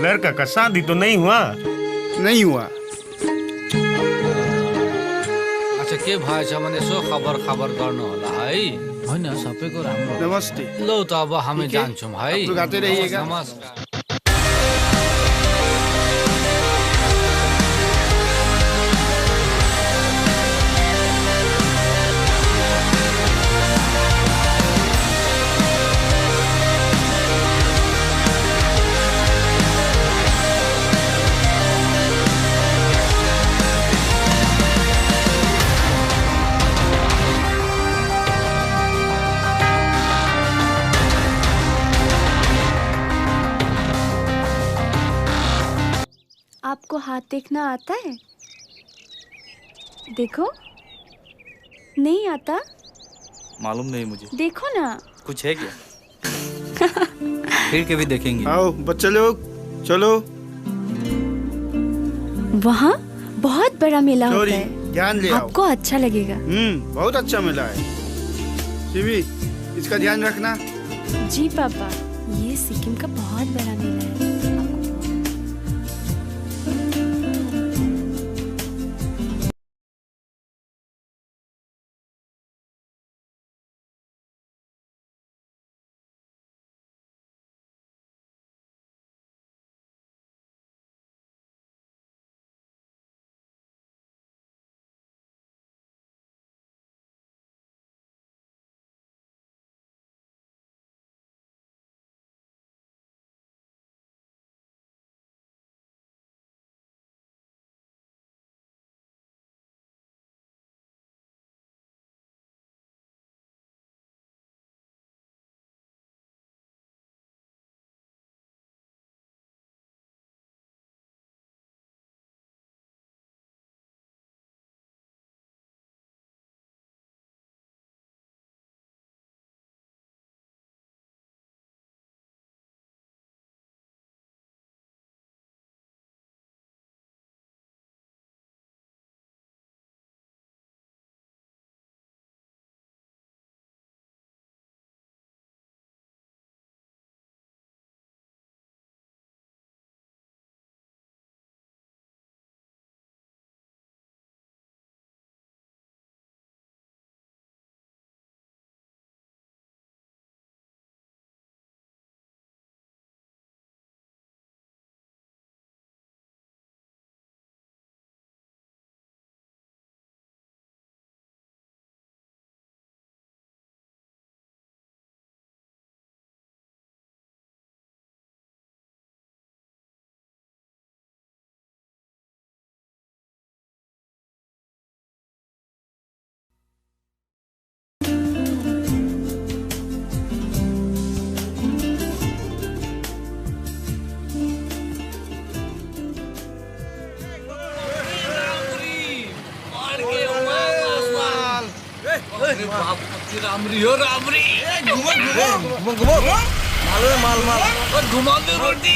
लड़का का शादी तो नहीं हुआ अच्छा के भएछ भने सो खबर गर्नु होला है हैन सबैको राम्रो नमस्ते लौ त अब हामी जान्छौँ है गाते रहिएगा नमस्कार आपको हाथ देखना आता है देखो नहीं आता मालूम नहीं मुझे देखो ना कुछ है क्या फिर कभी देखेंगे आओ बच्चे लोग चलो वहाँ बहुत बड़ा मेला होता है ध्यान ले आओ आपको अच्छा लगेगा बहुत अच्छा मेला है शिवी इसका ध्यान रखना जी पापा ये सिक्किम का बहुत बड़ा मेला है रामरी हो रामरी घुमो माल घुमा दे रोटी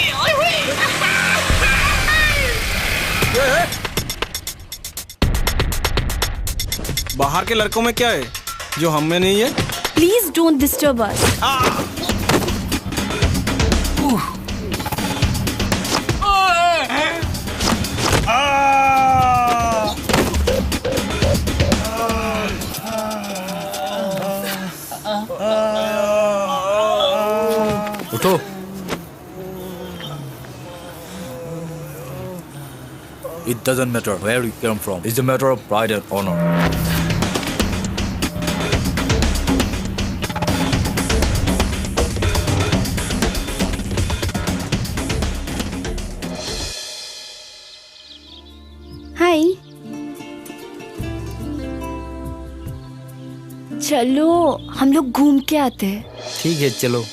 बाहर के लड़कों में क्या है जो हम में नहीं है प्लीज डोंट डिस्टर्ब अस उठो It doesn't matter where you come from. It's a matter of pride and honor. हाय चलो हम लोग घूम के आते हैं ठीक है चलो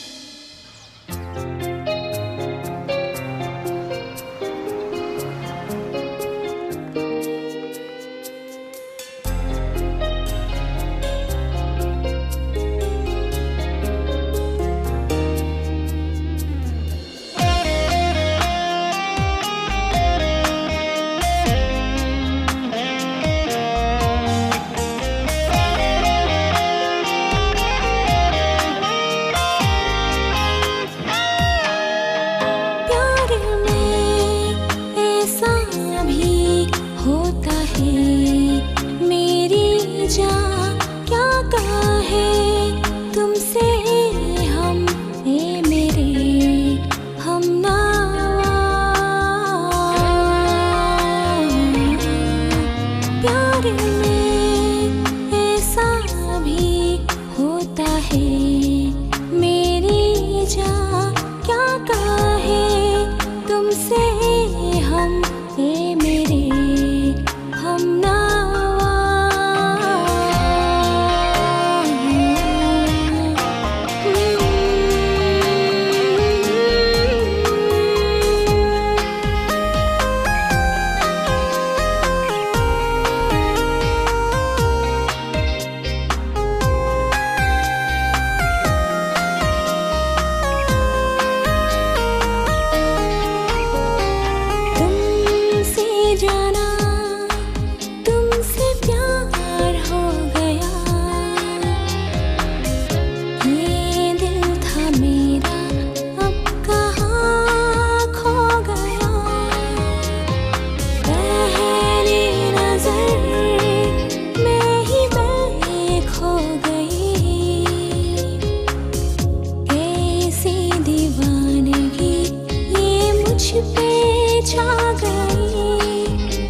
छा गई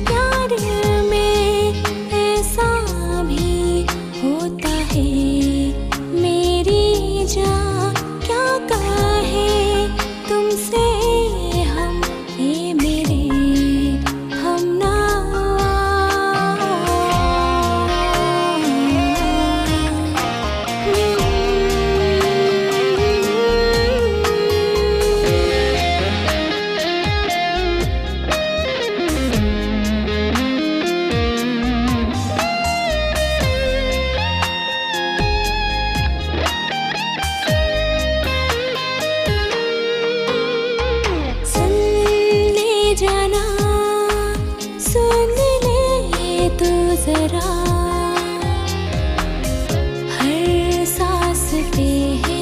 प्यार में ऐसा भी होता है मेरी जान क्या कहे तुमसे हम ये मेरे हम ना सुन ले जाना सुन ले तो जरा हर सांस पे है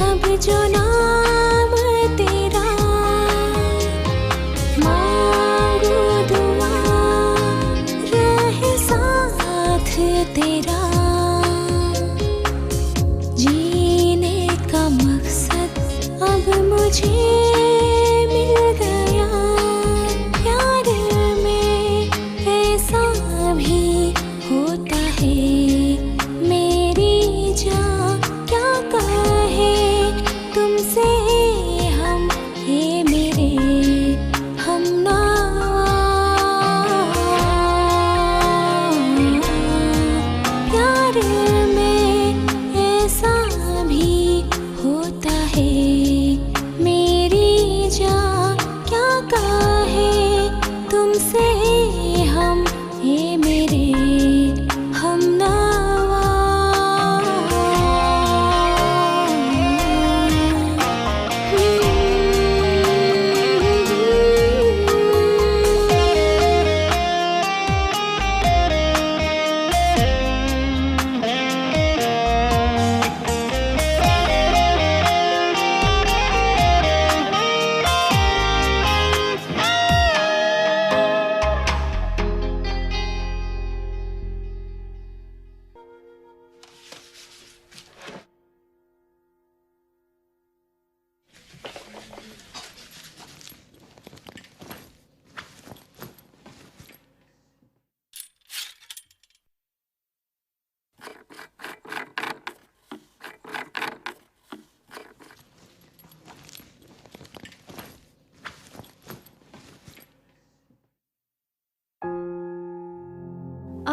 अब जो नाम तेरा मांगू दुआ रहे साथ तेरा जीने का मकसद अब मुझे मिल गया प्यार में ऐसा भी होता है मेरी जान क्या कहे तुमसे हम ये मेरे हम ना प्यार में ऐसा भी होता है मेरी जान क्या कहे तुमसे हम ये मेरे हम ना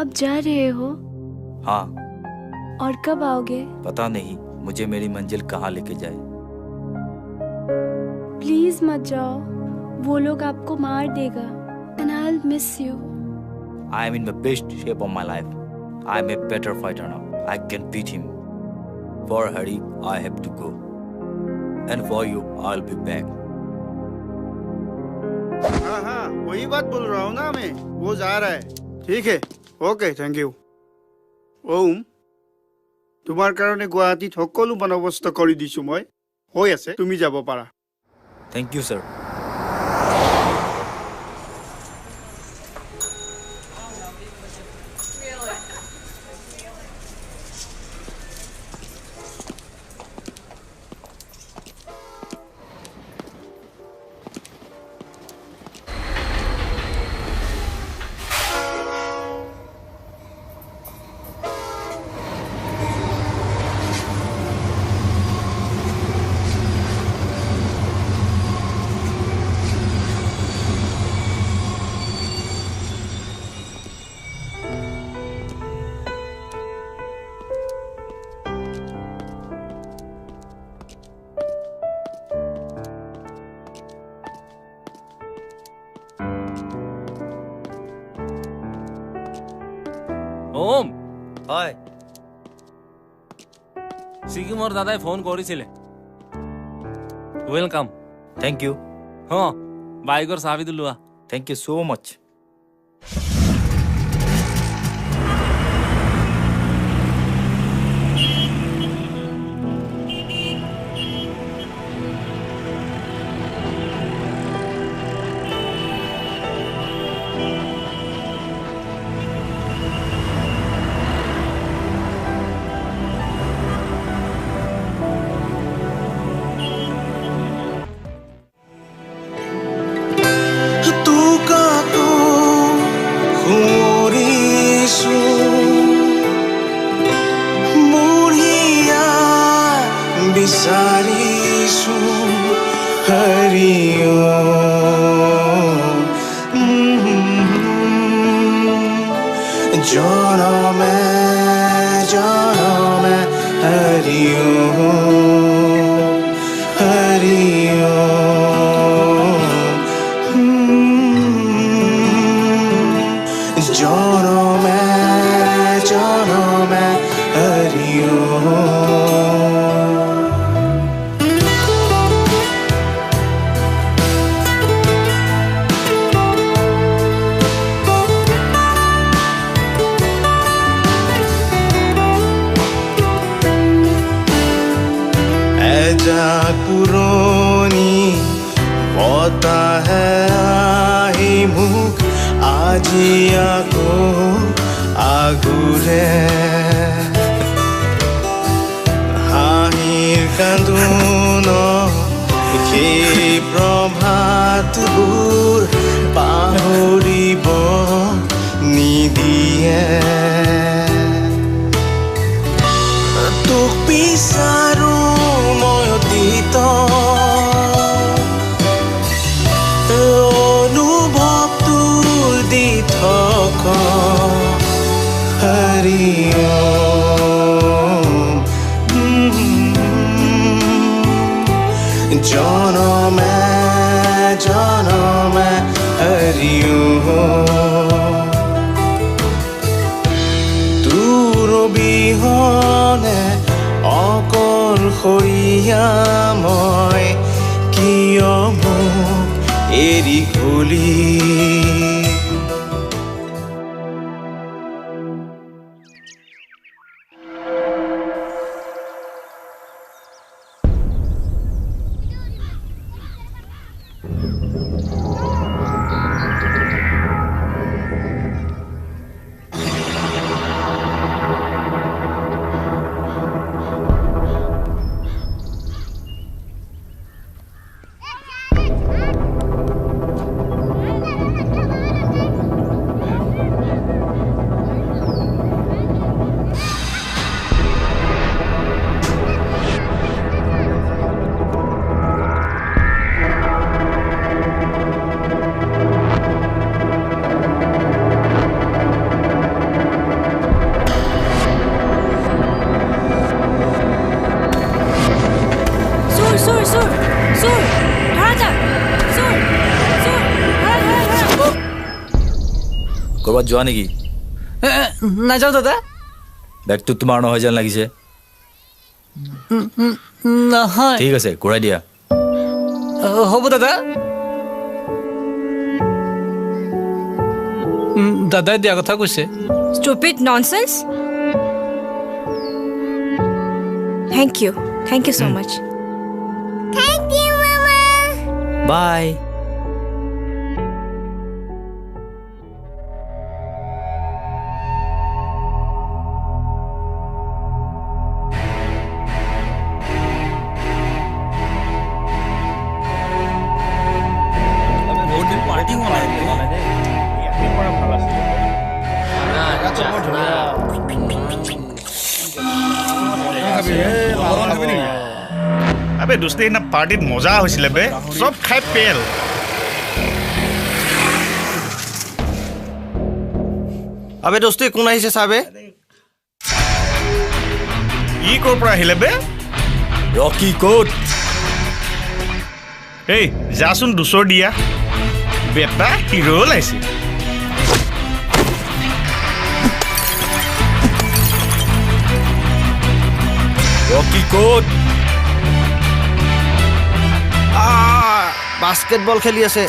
अब जा रहे हो हाँ और कब आओगे? पता नहीं मुझे मेरी मंजिल कहाँ लेके जाए। प्लीज मत जाओ, वो लोग आपको मार देगा। And I'll miss you. I am in the best shape of my life. I am a better fighter now. I can beat him. For Hari, I have to go. And for you, I'll be back. हाँ हाँ वही बात बोल रहा हूँ ना मैं, वो जा रहा है। ठीक है, ओके, थैंक यू। ওম, তোমাৰ কাৰণে গুৱাহাটীত সকলো বন্দবস্ত কৰি দিছো মই, হৈ আছে, তুমি যাব পাৰা। Thank you, sir. ওম হয় ছিকিমৰ দাদাই ফোন কৰিছিলে ৱেলকাম Thank you. হ বাইকৰ চাবিটো লোৱা Thank you so much. Hori Om. Janame, janame, Hori Om, Hori Om. Janame, janame, Hori Om. এজাক পুৰণি বতাহে আহি মোক আজি আকৌ আগুৰে হাঁহিৰ কান্দোন সেই প্ৰভাতবোৰ পাহৰিব নিদিয়ে তোক বিচাৰো মই অতীত অনুভৱটো দি থক হৰি ওম জনমে জনমে হৰি ওম তোৰ বিহনে অকলশৰীয়া মই কিয় মোক এৰি গলি ক'ৰবাত যোৱা নেকি নাযাওঁ দাদা বেগটো তোমাৰ নহয় যেন লাগিছে নহয় ঠিক আছে ঘূৰাই দিয়া হ'ব দাদা দাদাই দিয়া কথা কৈছে Stupid nonsense. Thank you so much. Thank you, Mama. বাই আবে দোস্তে না পাৰ্টিত মজা হৈছিলে বে সব খাই পেল আবে দোস্তে কোন আহিছে চাবে ই ক'ৰ পৰা আহিলে বে ৰকি কোট এই যাচোন দুচৰ দিয়া বেটা হিৰো লাইছে ৰকি কোট বাস্কেটবল খেলি আছে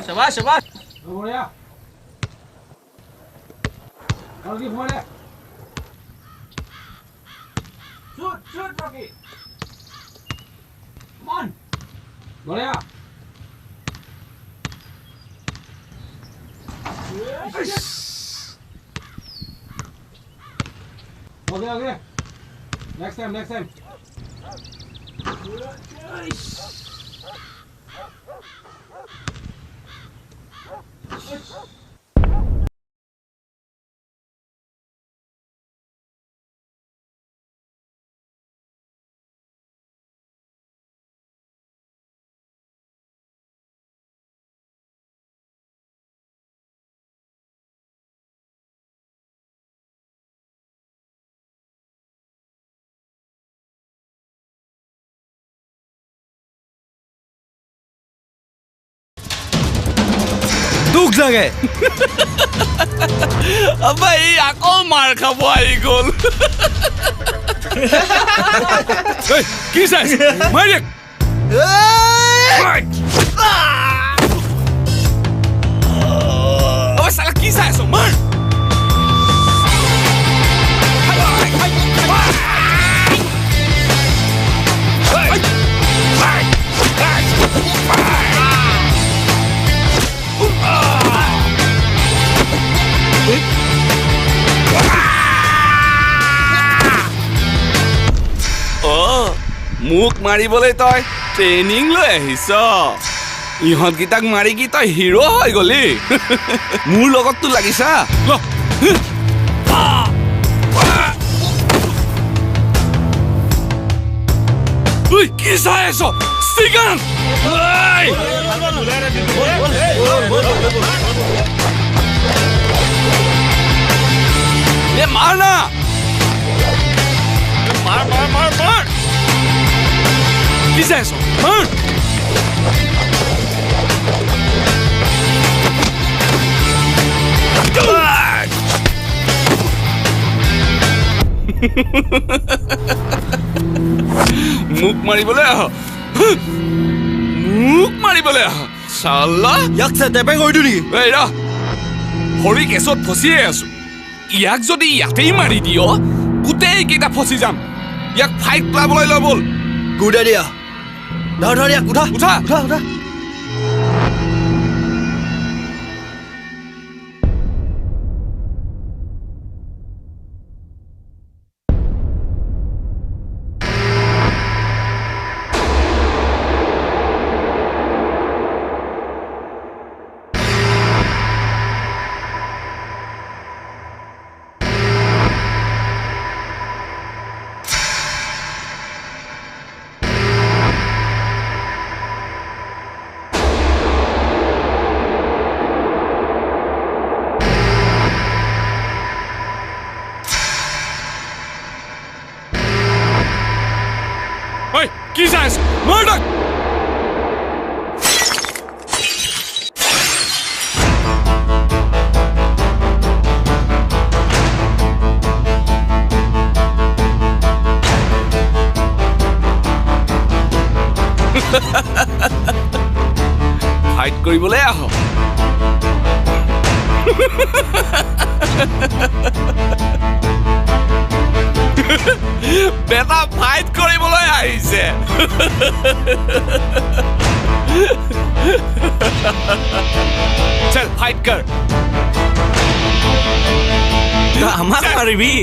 शाबाश शाबाश बढ़िया जल्दी फोड़े शूट रॉकी कम ऑन बढ़िया Okay. Next time. দুখ লাগে আব্বা এই আকৌ মাৰ খাব আহি গ'ল কি চাইছ মাৰি সালা কি চাইছ মাৰ মোক মাৰিবলৈ তই ট্ৰেইনিং লৈ আহিছ ইহঁতকেইটাক মাৰি কি তই হিৰো হৈ গলি মোৰ লগততো লাগিছা কি চাই আছ ষ্টিগান মাৰ না মাৰ কি চাই আছ মাৰ মোক মাৰিবলৈ আহ চাল্লা ইয়াক চেটেপে কৰি দিওঁ নেকি এই ৰ হৰি কেছত ফচিয়ে আছো ইয়াক যদি ইয়াতেই মাৰি দিয় গোটেই কেইটা ফচি যাম ইয়াক ফাইট পেলাবলৈ লৈ বল গুড আইডিয়া ধৰ ইয়াক উঠা কি চাই আছ মাৰ তাক ফাইট কৰিবলৈ আহ বেটা ফাইট কৰিবলৈ আহিছে চল ফাইট কৰ আমাক মাৰিবি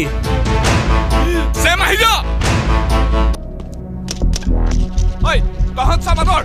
চেম আহি যা ঐ তহঁত চামাদৰ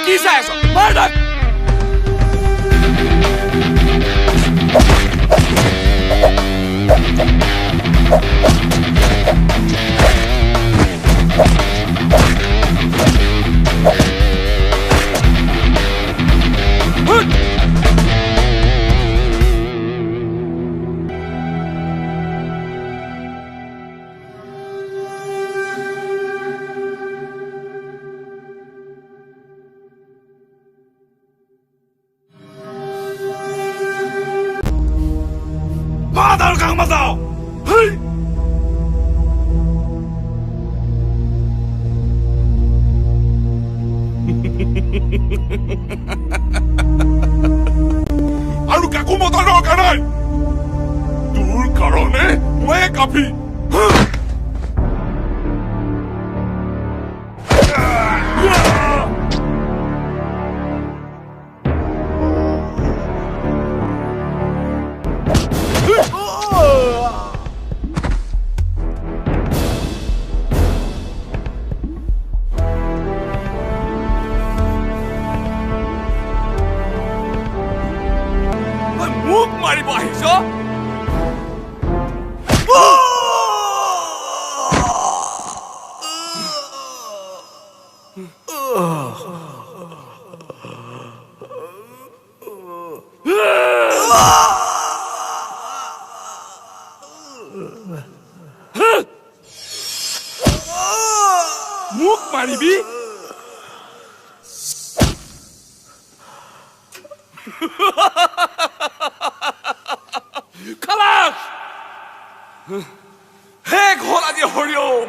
কি চাই আছ মাৰ তাক Mother kang matao! Hey! আৰু কাকো মতা দৰকাৰ নাই তোৰ কাৰণে মই কাফি মোক মাৰিব আহিছ মোক মাৰিবি খালাস শেষ হল আজি হৰি ওম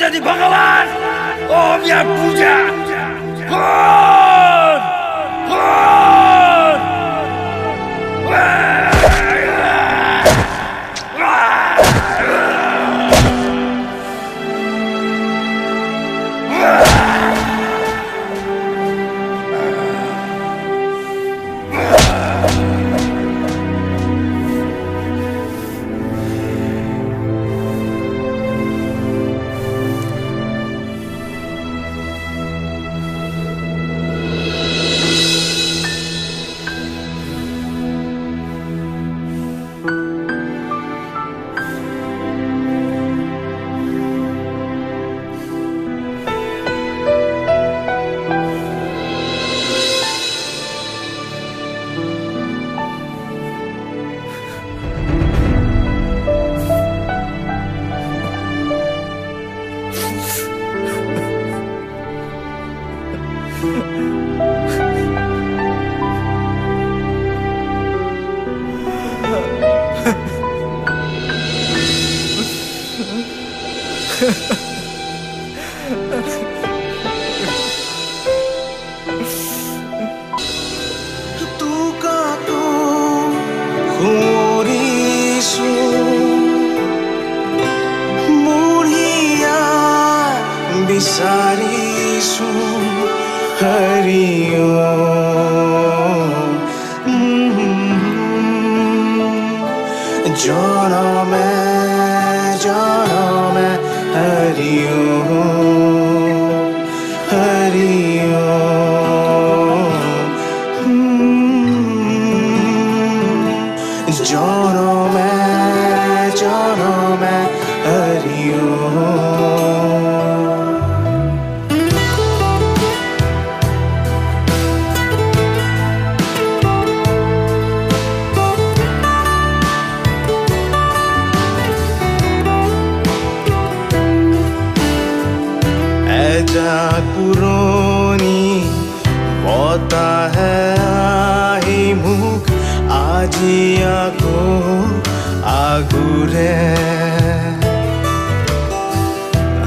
যদি ভগবান ওম ইয়াৰ পূজা বিচাৰিছো হৰি জনমে জনমে হৰি হৰি জনমে জনমে হৰি পুৰণি বতাহে আহি মোক আজি আকৌ আগুৰে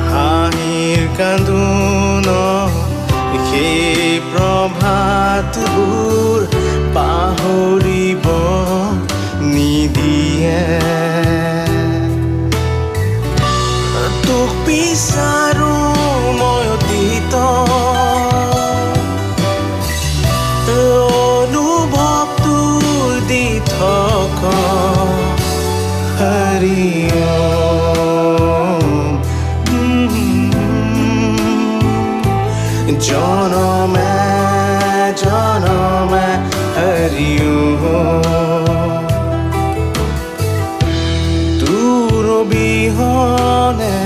হাঁহিৰ কান্দোন সেই প্ৰভাতবোৰ পাহৰিব নিদিয়ে তোক বিচাৰো মই অতীত অনুভৱটো দি থক হৰি জনমে জনমে হৰি তোৰ বিহনে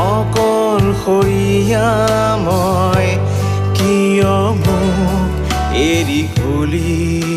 অকলশৰীয়া মই কিয় মোক এৰি গলি